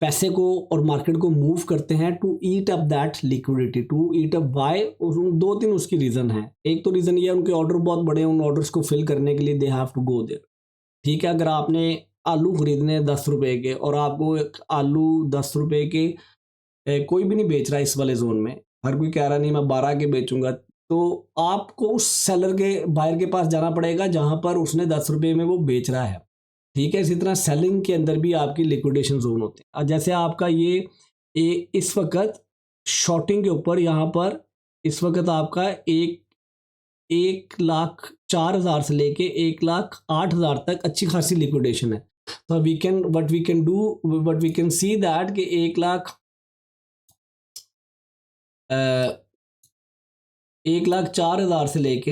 Speaker 1: पैसे को और मार्केट को मूव करते हैं to eat up that liquidity, to eat up buy. 2-3 उसकी रीज़न है। एक तो रीज़न ये है उनके ऑर्डर बहुत बड़े हैं, उन ऑर्डर्स को फिल करने के लिए they have to go there. ठीक है, अगर आपने आलू खरीदने 10 रुपए के और आपको एक आलू 10 रुपए के कोई भी नहीं बेच रहा इस वाले जोन में, हर कोई कह रहा नहीं मैं 12 के बेचूंगा, तो आपको उस सेलर के बायर के पास जाना पड़ेगा जहां पर उसने 10 रुपये में वो बेच रहा है। ठीक है, इसी तरह सेलिंग के अंदर भी आपकी लिक्विडेशन जोन होते हैं। जैसे आपका इस वक्त शॉर्टिंग के ऊपर यहाँ पर इस वक्त आपका 1,04,000 से लेके 1,08,000 तक अच्छी खासी लिक्विडेशन है। तो वी कैन सी दैट कि 1,04,000 से लेके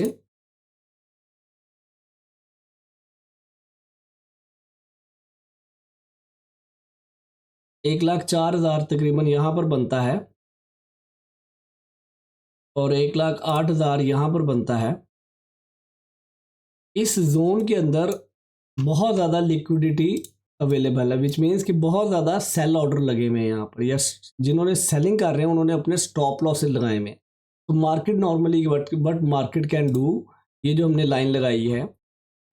Speaker 1: 1,04,000 तकरीबन यहाँ पर बनता है और 1,08,000 यहाँ पर बनता है। इस जोन के अंदर बहुत ज़्यादा लिक्विडिटी अवेलेबल है, विच मीन्स कि बहुत ज़्यादा सेल ऑर्डर लगे हुए हैं यहाँ पर, या जिन्होंने सेलिंग कर रहे हैं उन्होंने अपने स्टॉप लॉसेस लगाए हुए हैं। तो market normally but market can do, ये जो हमने लाइन लगाई है,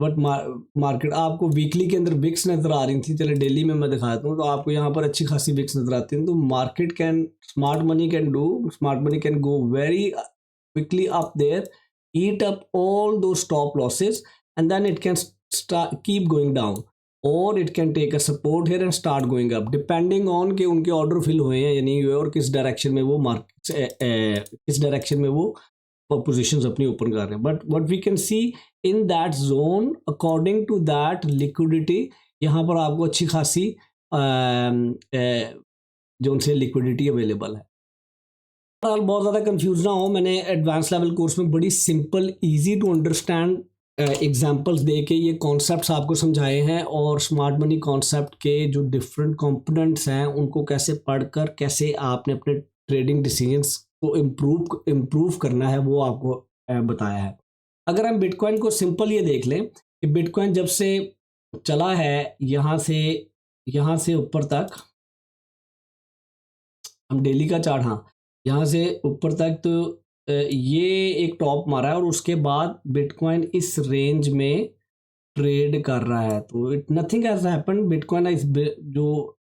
Speaker 1: बट मार्केट आपको वीकली के अंदर विक्स नज़र आ रही थी, चले डेली में मैं दिखाता हूँ तो आपको यहाँ पर अच्छी खासी विक्स नज़र आती है। तो market can, smart money can go very quickly up there, eat up all those stop losses, and then it can keep going down, or it can take a support here and start going up depending on कि उनके order fill हुए हैं या नहीं हुए और किस direction में वो किस डायरेक्शन में वो पोजीशंस अपनी ओपन कर रहे हैं। But what we can see in that zone according to that liquidity, यहाँ पर आपको अच्छी खासी जो उनसे लिक्विडिटी अवेलेबल है। बहुत ज़्यादा कंफ्यूज ना हो, मैंने एडवांस लेवल कोर्स में बड़ी simple easy to understand examples दे के ये कॉन्सेप्ट्स आपको समझाए हैं, और स्मार्ट मनी कॉन्सेप्ट के जो डिफरेंट कंपोनेंट्स हैं उनको कैसे पढ़कर कैसे आपने अपने ट्रेडिंग डिसीजंस को इम्प्रूव करना है वो आपको बताया है। अगर हम बिटकॉइन को सिंपल ये देख लें कि बिटकॉइन जब से चला है यहाँ से ऊपर तक, हम डेली का चार्ट, हाँ यहाँ से ऊपर तक, तो ये एक टॉप मारा है और उसके बाद बिटकॉइन इस रेंज में ट्रेड कर रहा है। तो नथिंग हैज हैपेंड, बिटकॉइन इस जो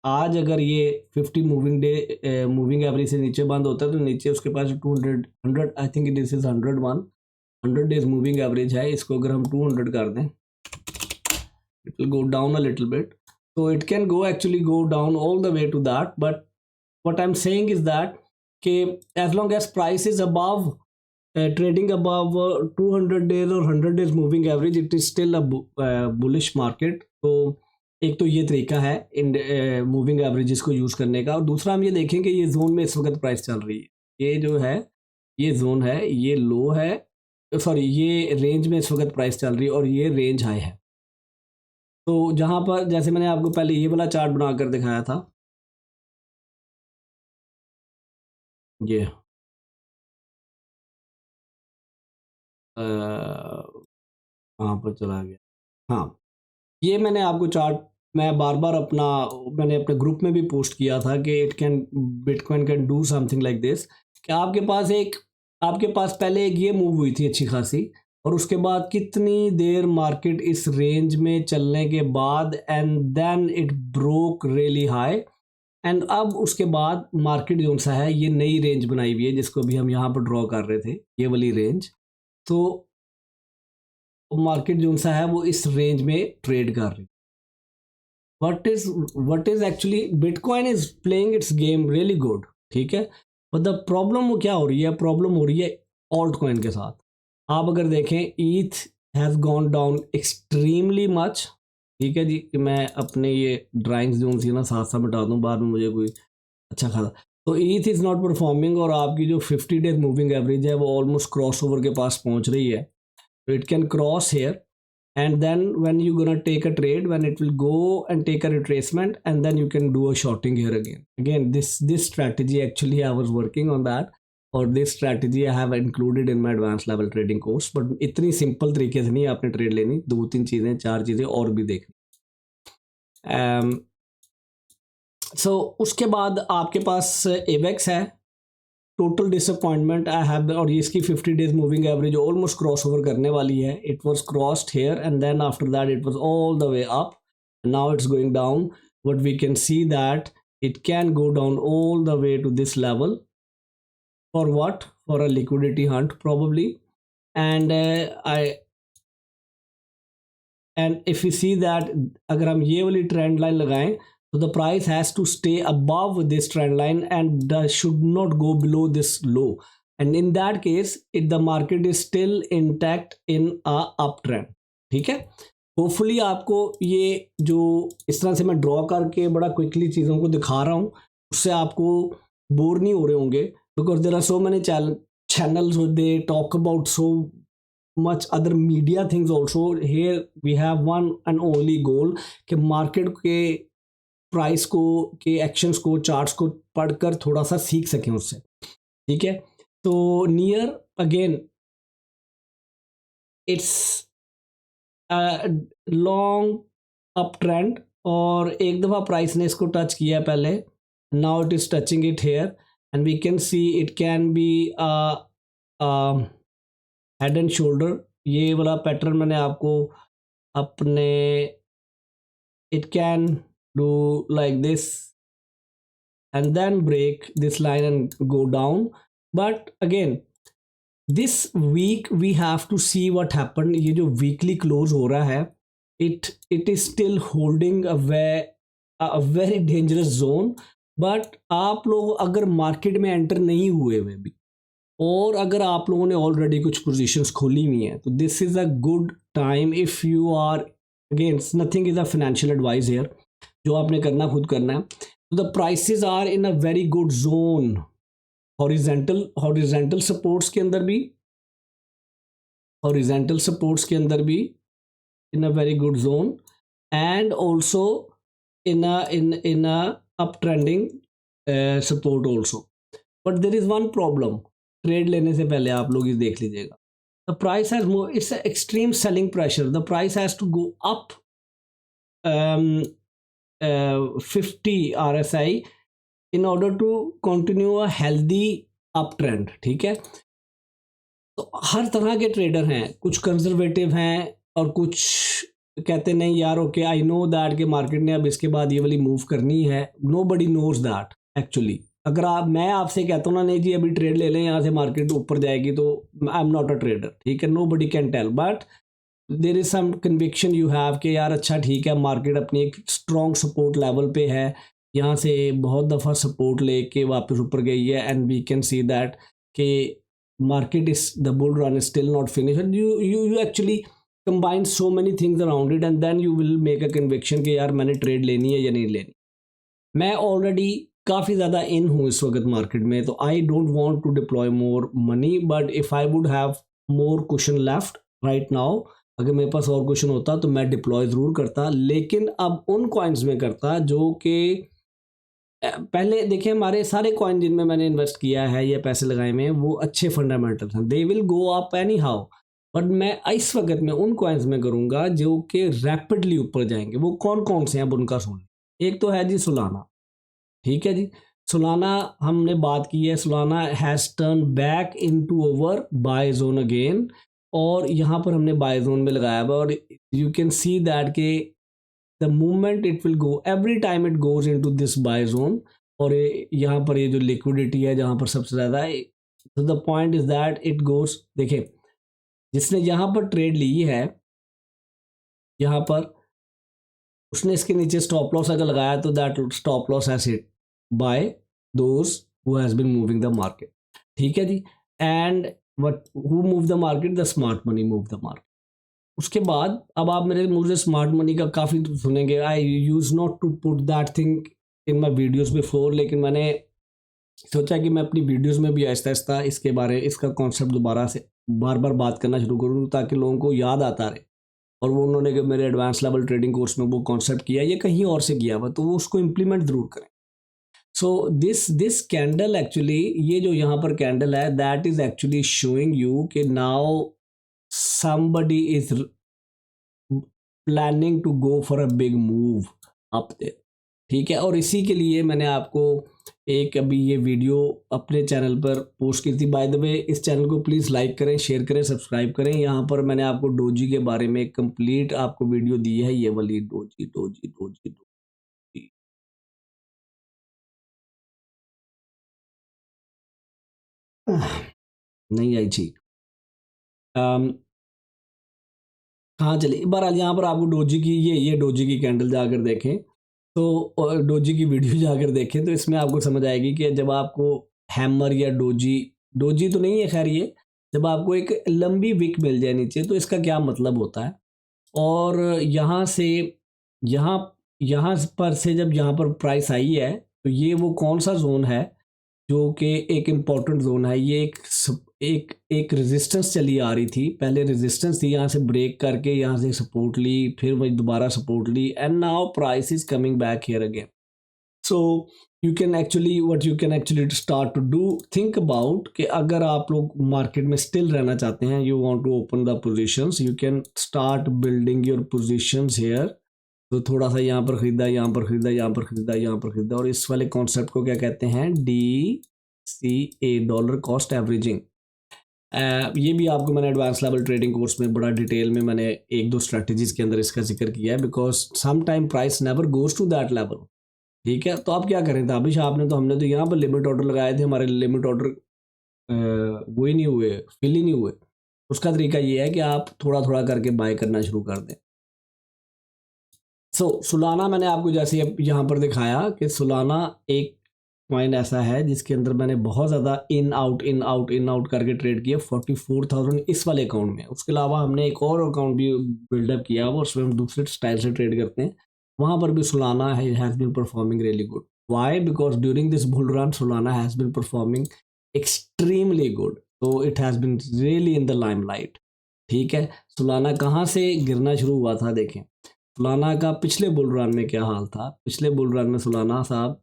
Speaker 1: आज अगर ये 50 मूविंग एवरेज से नीचे बंद होता है तो नीचे उसके पास 200 I think this is 100 days moving average है। इसको अगर हम 200 कर दें, it will go down a little bit, so it can actually go down all the way to that, but what I'm saying is that as long as price is above trading above 200 days or 100 days moving average, it is still a bullish market। तो एक तो ये तरीका है in moving averages को use करने का, और दूसरा हम ये देखें कि ये जोन में इस वक्त प्राइस चल रही है, ये जो है ये जोन है, ये लो है, सॉरी ये रेंज में इस वक्त प्राइस चल रही है और ये रेंज हाई है। तो जहाँ पर जैसे मैंने आपको पहले ये वाला चार्ट बनाकर दिखाया था, ये कहाँ पर चला गया, हाँ ये मैंने आपको चार्ट मैं बार बार मैंने अपने ग्रुप में भी पोस्ट किया था कि bitcoin can do something like this, कि आपके पास पहले एक ये मूव हुई थी अच्छी खासी, और उसके बाद कितनी देर मार्केट इस रेंज में चलने के बाद and then it broke really high, and अब उसके बाद मार्केट जो सा है ये नई रेंज बनाई हुई है जिसको भी हम यहाँ पर ड्रॉ कर रहे थे, ये वाली रेंज। तो मार्केट जो सा है वो इस रेंज में ट्रेड कर रही है। what is actually Bitcoin is playing its game really good, ठीक है। but the प्रॉब्लम वो क्या हो रही है, प्रॉब्लम हो रही है ऑल्ट कॉइन के साथ। आप अगर देखें ETH has gone down extremely much, ठीक है जी। मैं अपने ये ड्राइंग्स जो थी ना साथ साथ मिटा दूँ, बाद में मुझे कोई अच्छा खासा। तो ETH इज़ नॉट परफॉर्मिंग और आपकी जो 50 डेज मूविंग एवरेज है वो ऑलमोस्ट क्रॉस ओवर के पास पहुंच रही है। तो it can cross here, and then when you gonna take a trade, when it will go and take a retracement, and then you can do a shorting here again this strategy actually I was working on that, और this strategy I have included in my advanced level trading course, but इतनी simple तरीके से नहीं आपने trade लेनी, 2-3 चीज़ें 4 चीज़ें और भी देखनी। सो उसके बाद आपके पास एवेक्स है, टोटल डिसअपॉइंटमेंट आई हैव, और ये इसकी 50 days moving average almost cross over करने वाली है। It was crossed here and then after that it was all the way up, now it's going down, but we can see that it can go down all the way to this level. For what? For a liquidity hunt probably. And if we see that अगर हम ये वाली trend line लगाएं, so the price has to stay above this trend line and should not go below this low, and in that case the market is still intact in a uptrend, ठीक है। Hopefully आपको ये जो इस तरह से मैं ड्रॉ करके बड़ा क्विकली चीज़ों को दिखा रहा हूँ उससे आपको बोर नहीं हो रहे होंगे, because there are so many channels they talk about so much other media things also. Here we have one and only goal कि मार्केट के प्राइस को, के एक्शंस को, चार्ट्स को पढ़कर थोड़ा सा सीख सकें उससे, ठीक है। तो near again it's long up trend, और एक दफ़ा प्राइस ने इसको टच किया पहले, now it is touching it here and we can see it can be head and shoulder. ये वाला पैटर्न मैंने आपको अपने, it can do like this and then break this line and go down, but again this week we have to see what happened। ये जो weekly close हो रहा है, it is still holding a very dangerous zone, but आप लोग अगर market में enter नहीं हुए हुए भी, और अगर आप लोगों ने ऑलरेडी कुछ पोजीशंस खोली हुई हैं, तो this is a good time if you are, again nothing is a financial advice here, जो आपने करना खुद करना है। तो the prices are in a very good zone, horizontal supports के अंदर भी, हॉरिजेंटल सपोर्ट्स के अंदर भी in a very good zone, and also in a up trending support also. But there is one problem, trade लेने से पहले आप लोग ये देख लीजिएगा, the price has more, it's extreme selling pressure, the price has to go up 50 RSI in order to continue a healthy uptrend, ठीक है। तो हर तरह के ट्रेडर हैं, कुछ कंजर्वेटिव हैं और कुछ कहते नहीं यार ओके आई नो दैट कि मार्केट ने अब इसके बाद ये वाली मूव करनी है। Nobody knows that actually. अगर मैं आपसे कहता हूँ ना नहीं जी अभी ट्रेड ले लें यहाँ से मार्केट ऊपर जाएगी, तो I am not a trader, ठीक है। Nobody can tell, but there is some conviction you have कि यार अच्छा ठीक है मार्केट अपनी एक स्ट्रॉन्ग सपोर्ट लेवल पे है, यहाँ से बहुत दफ़ा सपोर्ट लेके वापस ऊपर गई है, and we can see that कि market is the bull run is still not finished. You actually combine so many things around it and then you will make a conviction कि यार मैंने ट्रेड लेनी है या नहीं लेनी। मैं ऑलरेडी काफ़ी ज़्यादा इन हूँ इस वक्त मार्केट में, तो I don't want to deploy more money, but if I would have more cushion left right now, अगर मेरे पास और क्वेश्चन होता तो मैं डिप्लॉय ज़रूर करता, लेकिन अब उन कॉइन्स में करता जो कि पहले देखिए हमारे सारे कॉइन जिनमें मैंने इन्वेस्ट किया है या पैसे लगाए हुए हैं वो अच्छे फंडामेंटल्स हैं, they will go up any how. But मैं इस वक्त में उन कॉइन्स में करूँगा जो कि रैपिडली ऊपर जाएंगे। वो कौन कौन से हैं अब उनका सुन। एक तो है जी सोलाना, ठीक है जी। सोलाना हमने बात की है, Solana has turn back into over by zone again, और यहाँ पर हमने बाय जोन में लगाया हुआ और यू कैन सी दैट के the moment it will go every time it goes into this by zone. और यहाँ पर ये जो लिक्विडिटी है जहाँ पर सबसे ज़्यादा है, तो the point is that it goes, देखिए जिसने यहाँ पर ट्रेड ली है, यहाँ पर उसने इसके नीचे स्टॉप लॉस अगर लगाया तो that stop loss has hit by those who has been moving the market. ठीक है जी। And what who move the market, the smart money move the market. उसके बाद अब आप मेरे मुझे स्मार्ट मनी का काफ़ी सुनेंगे, I use not to put that thing in my videos before, लेकिन मैंने सोचा कि मैं अपनी वीडियोज़ में भी आहिस्ता आहिस्ता इसके बारे इसका कॉन्सेप्ट दोबारा से बार बार बात करना शुरू करूँ ताकि लोगों को याद आता रहे। और वो उन्होंने कि मेरे एडवांस लेवल ट्रेडिंग कोर्स में वो कॉन्सेप्ट किया, ये कहीं और से किया हुआ, तो वो उसको इम्प्लीमेंट ज़रूर करें। सो दिस कैंडल एक्चुअली, ये जो यहाँ पर कैंडल है that is actually showing you कि now somebody is planning to go for a big move up there. ठीक है। और इसी के लिए मैंने आपको एक अभी ये वीडियो अपने चैनल पर पोस्ट की थी। बाय द वे इस चैनल को प्लीज़ लाइक करें, शेयर करें, सब्सक्राइब करें। यहाँ पर मैंने आपको डोजी के बारे में एक कंप्लीट आपको वीडियो दी है, ये वाली डोजी डोजी डोजी डोजी। नहीं आई थी। हाँ चलिए, बहरहाल यहाँ पर आपको डोजी की ये डोजी की कैंडल जाकर देखें तो, और डोजी की वीडियो जाकर देखें तो इसमें आपको समझ आएगी कि जब आपको हैमर या डोजी, डोजी तो नहीं है खैर ये, जब आपको एक लंबी विक मिल जाए नीचे तो इसका क्या मतलब होता है। और यहाँ से यहाँ यहाँ पर से जब यहाँ पर प्राइस आई है तो ये वो कौन सा जोन है जो कि एक इम्पॉर्टेंट जोन है। ये एक रेजिस्टेंस चली आ रही थी, पहले रेजिस्टेंस थी, यहाँ से ब्रेक करके यहाँ से सपोर्ट ली, फिर वही दोबारा सपोर्ट ली, and now price is coming back here again. So you can actually what you can actually start to do, think about कि अगर आप लोग मार्केट में स्टिल रहना चाहते हैं, you want to open the positions, you can start building your positions here. तो थोड़ा सा यहाँ पर खरीदा, यहाँ पर खरीदा, यहाँ पर खरीदा, यहाँ पर खरीदा, और इस वाले कॉन्सेप्ट को क्या कहते हैं, DCA, डॉलर कॉस्ट एवरेजिंग। ये भी आपको मैंने एडवांस लेवल ट्रेडिंग कोर्स में बड़ा डिटेल में मैंने एक दो स्ट्रेटजीज के अंदर इसका जिक्र किया है, because some time price never goes to that level. ठीक है। तो आप क्या करें, ताबिश आपने तो हमने तो यहाँ पर लिमिट ऑर्डर लगाए थे, हमारे लिमिट ऑर्डर वो ही नहीं हुए, फिल ही नहीं हुए। उसका तरीका ये है कि आप थोड़ा थोड़ा करके बाय करना शुरू कर दें। सुलाना मैंने आपको जैसे यहाँ पर दिखाया कि सुलाना एक पॉइंट ऐसा है जिसके अंदर मैंने बहुत ज़्यादा in out in out in out करके ट्रेड किया 44,000 इस वाले अकाउंट में। उसके अलावा हमने एक और अकाउंट भी बिल्डअप किया हुआ, उसमें हम दूसरे स्टाइल से ट्रेड करते हैं, वहाँ पर भी Solana has been performing really good. Why? Because during this bull run Solana has been performing extremely good, तो it has been really in the limelight. ठीक है। सुलाना कहाँ से गिरना शुरू हुआ था, देखें सुलाना का पिछले बुल रन में क्या हाल था। पिछले बुल रन में सुलाना साहब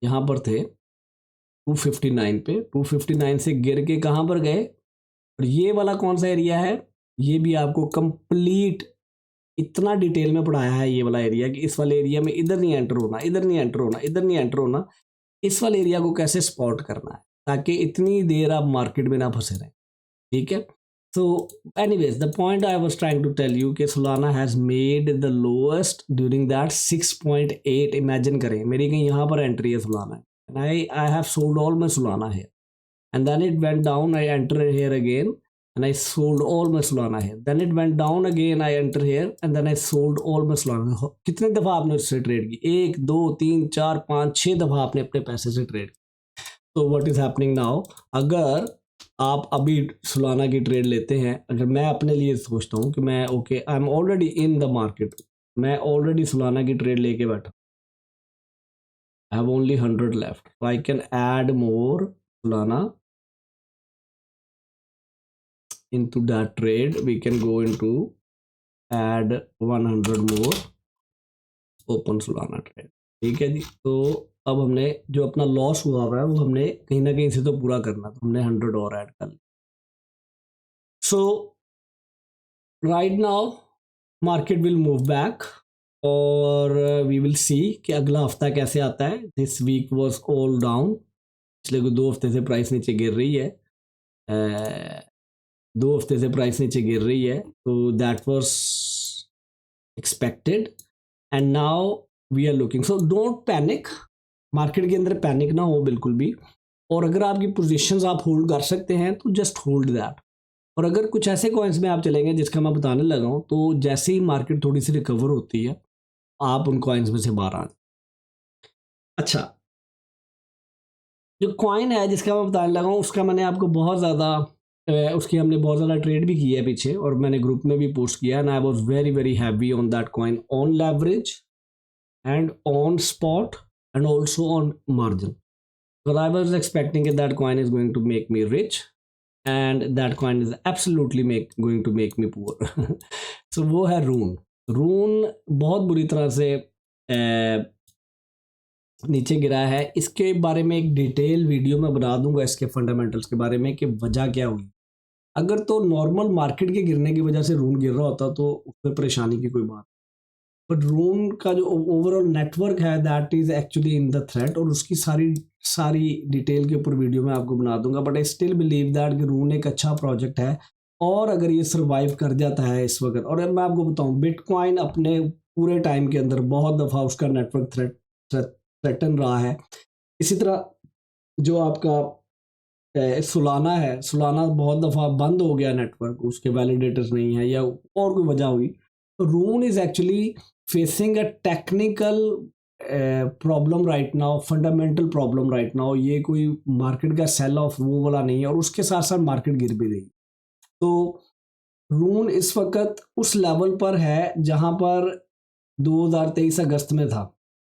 Speaker 1: यहाँ पर थे 259 पे, 259 से गिर के कहाँ पर गए, और ये वाला कौन सा एरिया है, ये भी आपको कंप्लीट इतना डिटेल में पढ़ाया है ये वाला एरिया कि इस वाले एरिया में इधर नहीं एंटर होना, इधर नहीं एंटर होना, इधर नहीं एंटर होना, इस वाले एरिया को कैसे स्पॉट करना है ताकि इतनी देर आप मार्केट में ना फंसे रहें। ठीक है। So anyways, the point I was trying to tell you कि Solana has made the lowest during that 6.8। Imagine करें मेरी कहीं यहाँ पर एंट्री है Solana, and I have sold all my Solana here, and then it went down, I entered here again and I sold all my Solana here, then it went down again, I entered here and then I sold all my Solana। कितने दफ़ा आपने उससे trade की, 1 2 3 4 5 6 दफ़ा आपने अपने पैसे से ट्रेड की। तो व्हाट इज़ हैपनिंग नाउ, अगर आप अभी सुलाना की ट्रेड लेते हैं, अगर मैं अपने लिए सोचता हूँ कि मैं okay I am already in the market, मैं ऑलरेडी सुलाना की ट्रेड लेके बैठा, I have only 100 left, so I can add more Solana into that trade। We can go into add 100 more open Solana trade। ठीक है जी। तो अब हमने जो अपना लॉस हुआ है वो हमने कहीं ना कहीं से तो पूरा करना, तो हमने 100 और ऐड कर लिया। So right now market will move back, और वी विल सी कि अगला हफ्ता कैसे आता है। This week was all down, पिछले 2 हफ्ते से प्राइस नीचे गिर रही है। 2 हफ्ते से प्राइस नीचे गिर रही है, तो that was expected and now we are looking, so don't panic, market के अंदर पैनिक ना हो बिल्कुल भी। और अगर आपकी पोजीशंस आप होल्ड कर सकते हैं तो जस्ट होल्ड दैट। और अगर कुछ ऐसे कॉइन्स में आप चलेंगे जिसका मैं बताने लगा हूँ, तो जैसे ही मार्केट थोड़ी सी रिकवर होती है आप उन कॉइन्स में से बाहर आ जाए। अच्छा, जो कॉइन है जिसका मैं बताने लगा हूँ उसका मैंने आपको बहुत ज़्यादा उसकी हमने बहुत ज़्यादा ट्रेड भी की है पीछे, और मैंने ग्रुप में भी पोस्ट किया and I was very very heavy on that coin on leverage and on spot and also on margin, because I was expecting that coin is going to make me rich and that coin is absolutely going to make me poor. So वो है रून। रून बहुत बुरी तरह से नीचे गिरा है। इसके बारे में एक डिटेल वीडियो मैं बना दूंगा इसके फंडामेंटल्स के बारे में कि वजह क्या हुई। अगर तो नॉर्मल मार्केट के गिरने की वजह से रून गिर रहा होता तो उसमें परेशानी की कोई बात, बट रून का जो ओवरऑल नेटवर्क है that is actually in the threat, और उसकी सारी सारी डिटेल के ऊपर वीडियो मैं आपको बना दूंगा। But I still believe that कि रून एक अच्छा प्रोजेक्ट है, और अगर ये सर्वाइव कर जाता है इस वक्त, और मैं आपको बताऊं बिटकॉइन अपने पूरे टाइम के अंदर बहुत दफ़ा उसका नेटवर्क थ्रेटन रहा है। इसी तरह जो आपका सुलाना है, सुलाना बहुत दफ़ा बंद हो गया नेटवर्क, उसके वैलिडेटर्स नहीं है या और कोई वजह हुई, तो Rune is actually facing a technical problem right now, fundamental problem right now. ये कोई मार्केट का सेल ऑफ वो वाला नहीं है, और उसके साथ साथ मार्केट गिर भी रही। तो रून इस वक्त उस लेवल पर है जहां पर 2023 अगस्त में था,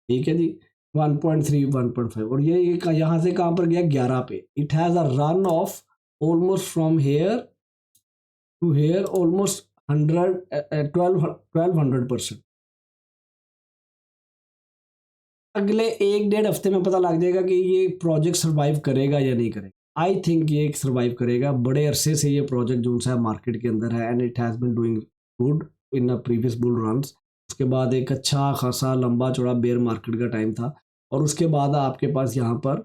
Speaker 1: ठीक है जी, 1.3 1.5, और ये यहाँ से कहाँ पर गया 11 पे। It has a run of almost from here to here almost 1200%। अगले 1-1.5 हफ्ते में पता लग जाएगा कि ये प्रोजेक्ट सर्वाइव करेगा या नहीं करेगा। आई थिंक ये सर्वाइव करेगा। बड़े अरसे से ये प्रोजेक्ट जो सा मार्केट के अंदर है and it has been doing good in a previous bull runs. उसके बाद एक अच्छा खासा लंबा चौड़ा बेयर मार्केट का टाइम था, और उसके बाद आपके पास यहाँ पर,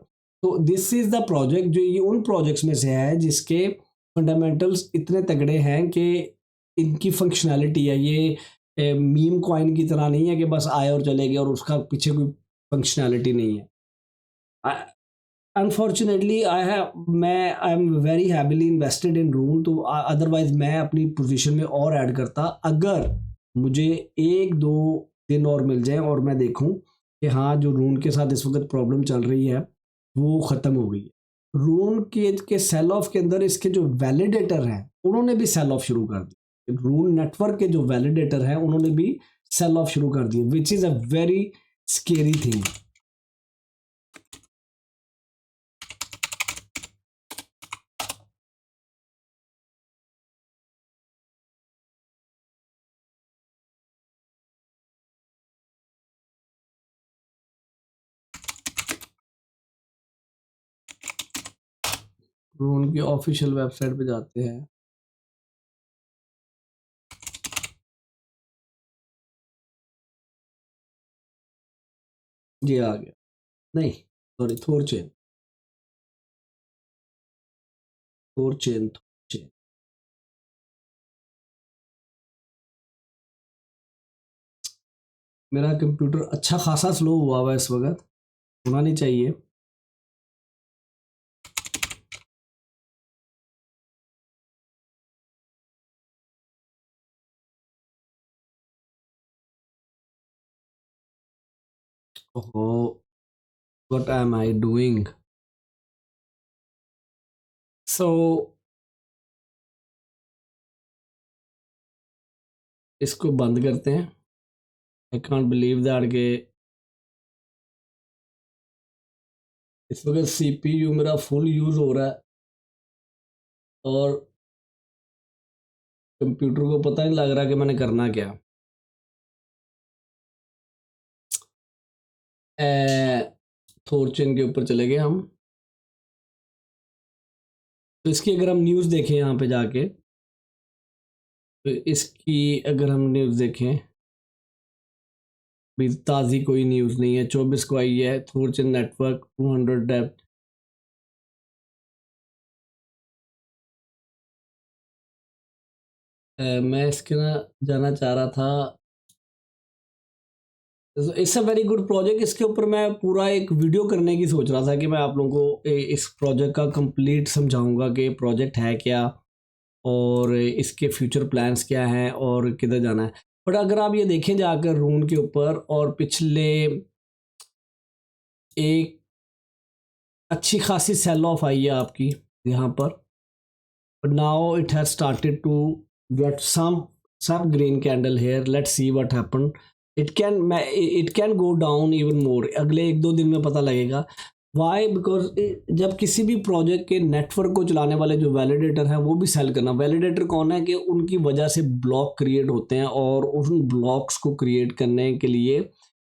Speaker 1: तो दिस इज़ द प्रोजेक्ट जो ये उन प्रोजेक्ट्स में से है जिसके फंडामेंटल्स इतने तगड़े हैं कि इनकी फंक्शनैलिटी है, ये मीम कॉइन की तरह नहीं है कि बस आए और चले गए और उसका पीछे कोई फंक्शनैलिटी नहीं है। Unfortunately I am very heavily invested in Rune, तो अदरवाइज मैं अपनी पोजीशन में और ऐड करता अगर मुझे 1-2 दिन और मिल जाए और मैं देखूं कि हाँ जो रून के साथ इस वक्त प्रॉब्लम चल रही है वो ख़त्म हो गई है। रून के सेल ऑफ के अंदर इसके जो वैलिडेटर हैं उन्होंने भी सेल ऑफ शुरू कर दिया। रून नेटवर्क के जो वैलिडेटर हैं उन्होंने भी सेल ऑफ शुरू कर दिए, which is a very scary thing. Rune की ऑफिशियल वेबसाइट पे जाते हैं। जी आ गया, नहीं सॉरी, थोरचेन, थोरचेन, थोरचेन। मेरा कंप्यूटर अच्छा खासा स्लो हुआ हुआ है इस वक्त, होना नहीं चाहिए। ओहो, व्हाट एम आई डूइंग। सो इसको बंद करते हैं। आई कांट बिलीव दैट के इस वक्त सीपीयू मेरा फुल यूज़ हो रहा है और कंप्यूटर को पता नहीं लग रहा कि मैंने करना क्या। थोरचेन के ऊपर चले गए हम। तो इसकी अगर हम न्यूज़ देखें यहाँ पे जाके, तो इसकी अगर हम न्यूज़ देखें, भी ताज़ी कोई न्यूज़ नहीं है, 24 को आई है। थोरचेन नेटवर्क 200 डेप्थ मैं इसके ना जाना चाह रहा था, it's a very good project. इसके ऊपर मैं पूरा एक वीडियो करने की सोच रहा था कि मैं आप लोगों को इस प्रोजेक्ट का कंप्लीट समझाऊंगा कि प्रोजेक्ट है क्या और इसके फ्यूचर प्लान्स क्या हैं और किधर जाना है। बट अगर आप ये देखें जाकर रून के ऊपर, और पिछले एक अच्छी खासी सेल ऑफ आई है आपकी यहाँ पर, but now it has started to get some green candle here. Let's see what happened. It can go down even more. अगले एक दो दिन में पता लगेगा। वाई? बिकॉज जब किसी भी प्रोजेक्ट के नेटवर्क को चलाने वाले जो वैलिडेटर हैं वो भी सेल करना। वैलिडेटर कौन है कि उनकी वजह से ब्लॉक क्रिएट होते हैं और उन ब्लॉक्स को क्रिएट करने के लिए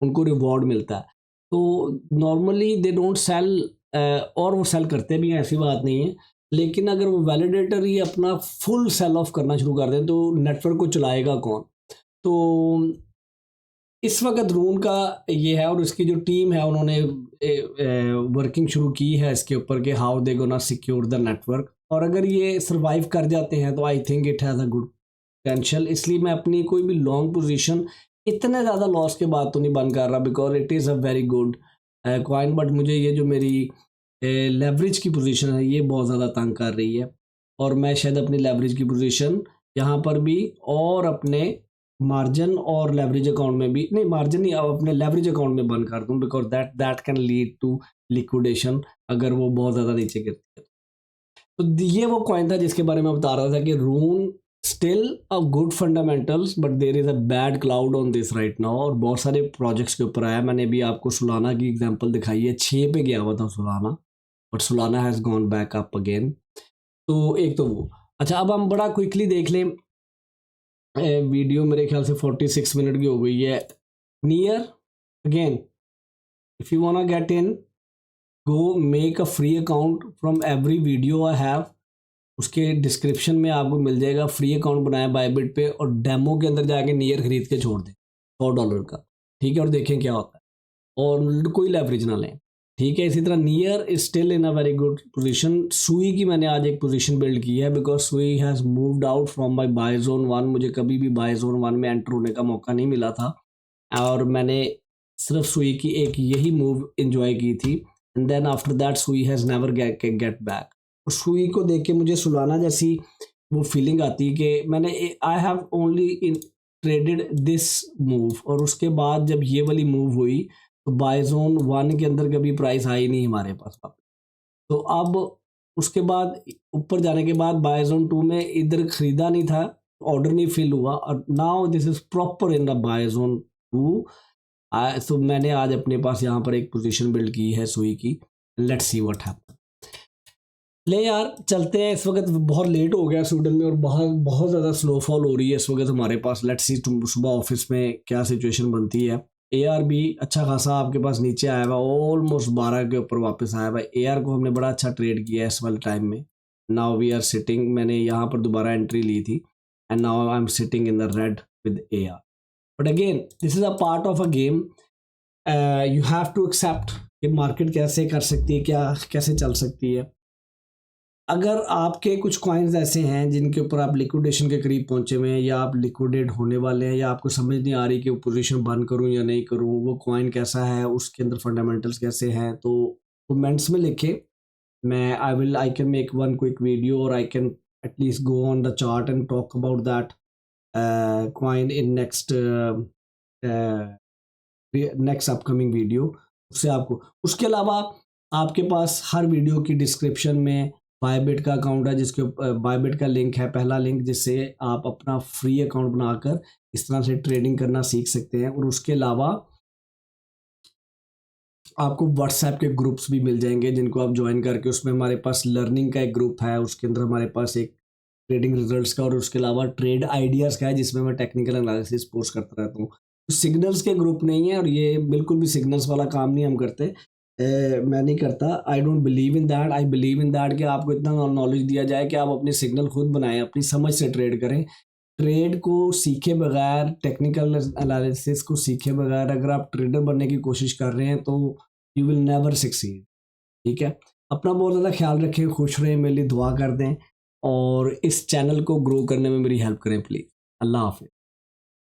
Speaker 1: उनको रिवॉर्ड मिलता है। तो नॉर्मली दे डोंट सेल, और वो सेल करते भी हैं, ऐसी बात नहीं है। लेकिन अगर वो वैलिडेटर ही अपना फुल सेल ऑफ करना शुरू कर दें तो नेटवर्क को चलाएगा कौन? तो इस वक्त रून का ये है, और इसकी जो टीम है उन्होंने वर्किंग शुरू की है इसके ऊपर कि how they gonna secure the network. और अगर ये सरवाइव कर जाते हैं तो I think it has a good potential. इसलिए मैं अपनी कोई भी लॉन्ग पोजीशन इतने ज़्यादा लॉस के बाद तो नहीं बंद कर रहा, because it is a very good coin. But मुझे ये जो मेरी लेवरेज की पोजीशन है ये बहुत ज़्यादा तंग कर रही है, और मैं शायद अपनी लेवरेज की पोजीशन यहाँ पर भी और अपने मार्जिन और लेवरेज अकाउंट में भी, नहीं मार्जिन नहीं, अब अपने लेवरेज अकाउंट में बंद कर दूँ, because that can lead to liquidation अगर वो बहुत ज़्यादा नीचे गिरती है। तो ये वो कॉइन था जिसके बारे में बता रहा था कि Rune still a good fundamentals but there is a bad cloud on this right now. और बहुत सारे प्रोजेक्ट्स के ऊपर आया। मैंने भी आपको सुलाना की एग्जांपल दिखाई है, 6 पे गया हुआ था Solana, but Solana has gone back up again. तो एक तो वो। अच्छा, अब हम बड़ा क्विकली देख लें, वीडियो मेरे ख्याल से 46 मिनट की हो गई है। Near again, if you want get in, go make a free account from every video I have. उसके डिस्क्रिप्शन में आपको मिल जाएगा फ्री अकाउंट बनाया बायबिट पे, और डेमो के अंदर जाके नियर खरीद के छोड़ दें $100 का, ठीक है, और देखें क्या होता है, और कोई लेवरेज ना लें, ठीक है। इसी तरह near is still in a very good position. सुई की मैंने आज एक पोजीशन बिल्ड की है, because Sui has moved out from my buy zone 1। मुझे कभी भी बाय जोन 1 में एंटर होने का मौका नहीं मिला था, और मैंने सिर्फ सुई की एक यही मूव इंजॉय की थी, एंड देन आफ्टर दैट सुई हैज़ नेवर गेट बैक। सुई को देख के मुझे सुलाना जैसी वो फीलिंग आती है कि मैंने I have only in traded this move, और उसके बाद जब ये वाली मूव हुई तो बाय जोन 1 के अंदर कभी प्राइस आई नहीं हमारे पास वापस। तो अब उसके बाद ऊपर जाने के बाद बाय जोन 2 में इधर खरीदा नहीं था, ऑर्डर नहीं फिल हुआ, और now this is proper in the buy zone 2। तो मैंने आज अपने पास यहाँ पर एक पोजीशन बिल्ड की है सुई की। Let's see what happen. ले यार, चलते हैं। इस वक्त बहुत लेट हो गया स्वीडन में, और बहुत बहुत ज़्यादा स्नोफॉल हो रही है इस वक्त हमारे पास। लेट्स सी तुम सुबह ऑफिस में क्या सिचुएशन बनती है। एआर भी अच्छा खासा आपके पास नीचे आया हुआ, ऑलमोस्ट 12 के ऊपर वापस आया हुआ। एआर को हमने बड़ा अच्छा ट्रेड किया है इस वाले टाइम में। नाउ वी आर सिटिंग, मैंने यहाँ पर दोबारा एंट्री ली थी, and now I am sitting in the red with AR. But again this is a part of a game. You have to accept कि मार्केट कैसे कर सकती है, क्या कैसे चल सकती है। अगर आपके कुछ कॉइन्स ऐसे हैं जिनके ऊपर आप लिक्विडेशन के करीब पहुंचे हुए हैं, या आप लिक्विडेट होने वाले हैं, या आपको समझ नहीं आ रही कि वो पोजीशन बंद करूं या नहीं करूं, वो कॉइन कैसा है, उसके अंदर फंडामेंटल्स कैसे हैं, तो कमेंट्स में लिखें। मैं I can make one quick video, और I can at least go on the chart and talk about that coin in next upcoming video. उससे आपको, उसके अलावा आपके पास हर वीडियो की डिस्क्रिप्शन में बायबिट का अकाउंट है, जिसके बायबिट का लिंक है, पहला लिंक, जिससे आप अपना फ्री अकाउंट बनाकर इस तरह से ट्रेडिंग करना सीख सकते हैं। और उसके अलावा आपको व्हाट्सएप के ग्रुप्स भी मिल जाएंगे जिनको आप ज्वाइन करके, उसमें हमारे पास लर्निंग का एक ग्रुप है, उसके अंदर हमारे पास एक ट्रेडिंग रिजल्ट्स का, और उसके अलावा ट्रेड आइडियाज़ का है जिसमें मैं टेक्निकल एनालिसिस पोस्ट करता रहता हूँ। तो सिग्नल्स के ग्रुप नहीं है, और ये बिल्कुल भी सिग्नल्स वाला काम नहीं हम करते। मैं नहीं करता। I don't believe in that. I believe in that कि आपको इतना नॉलेज दिया जाए कि आप अपने सिग्नल खुद बनाएं, अपनी समझ से ट्रेड करें। ट्रेड को सीखे बगैर, टेक्निकल एनालिसिस को सीखे बगैर अगर आप ट्रेडर बनने की कोशिश कर रहे हैं तो यू विल नेवर सक्सीड, ठीक है। अपना बहुत ज़्यादा ख्याल रखें, खुश रहें, मेरे लिए दुआ कर दें, और इस चैनल को ग्रो करने में मेरी हेल्प करें प्लीज़। अल्लाह हाफ़िज़।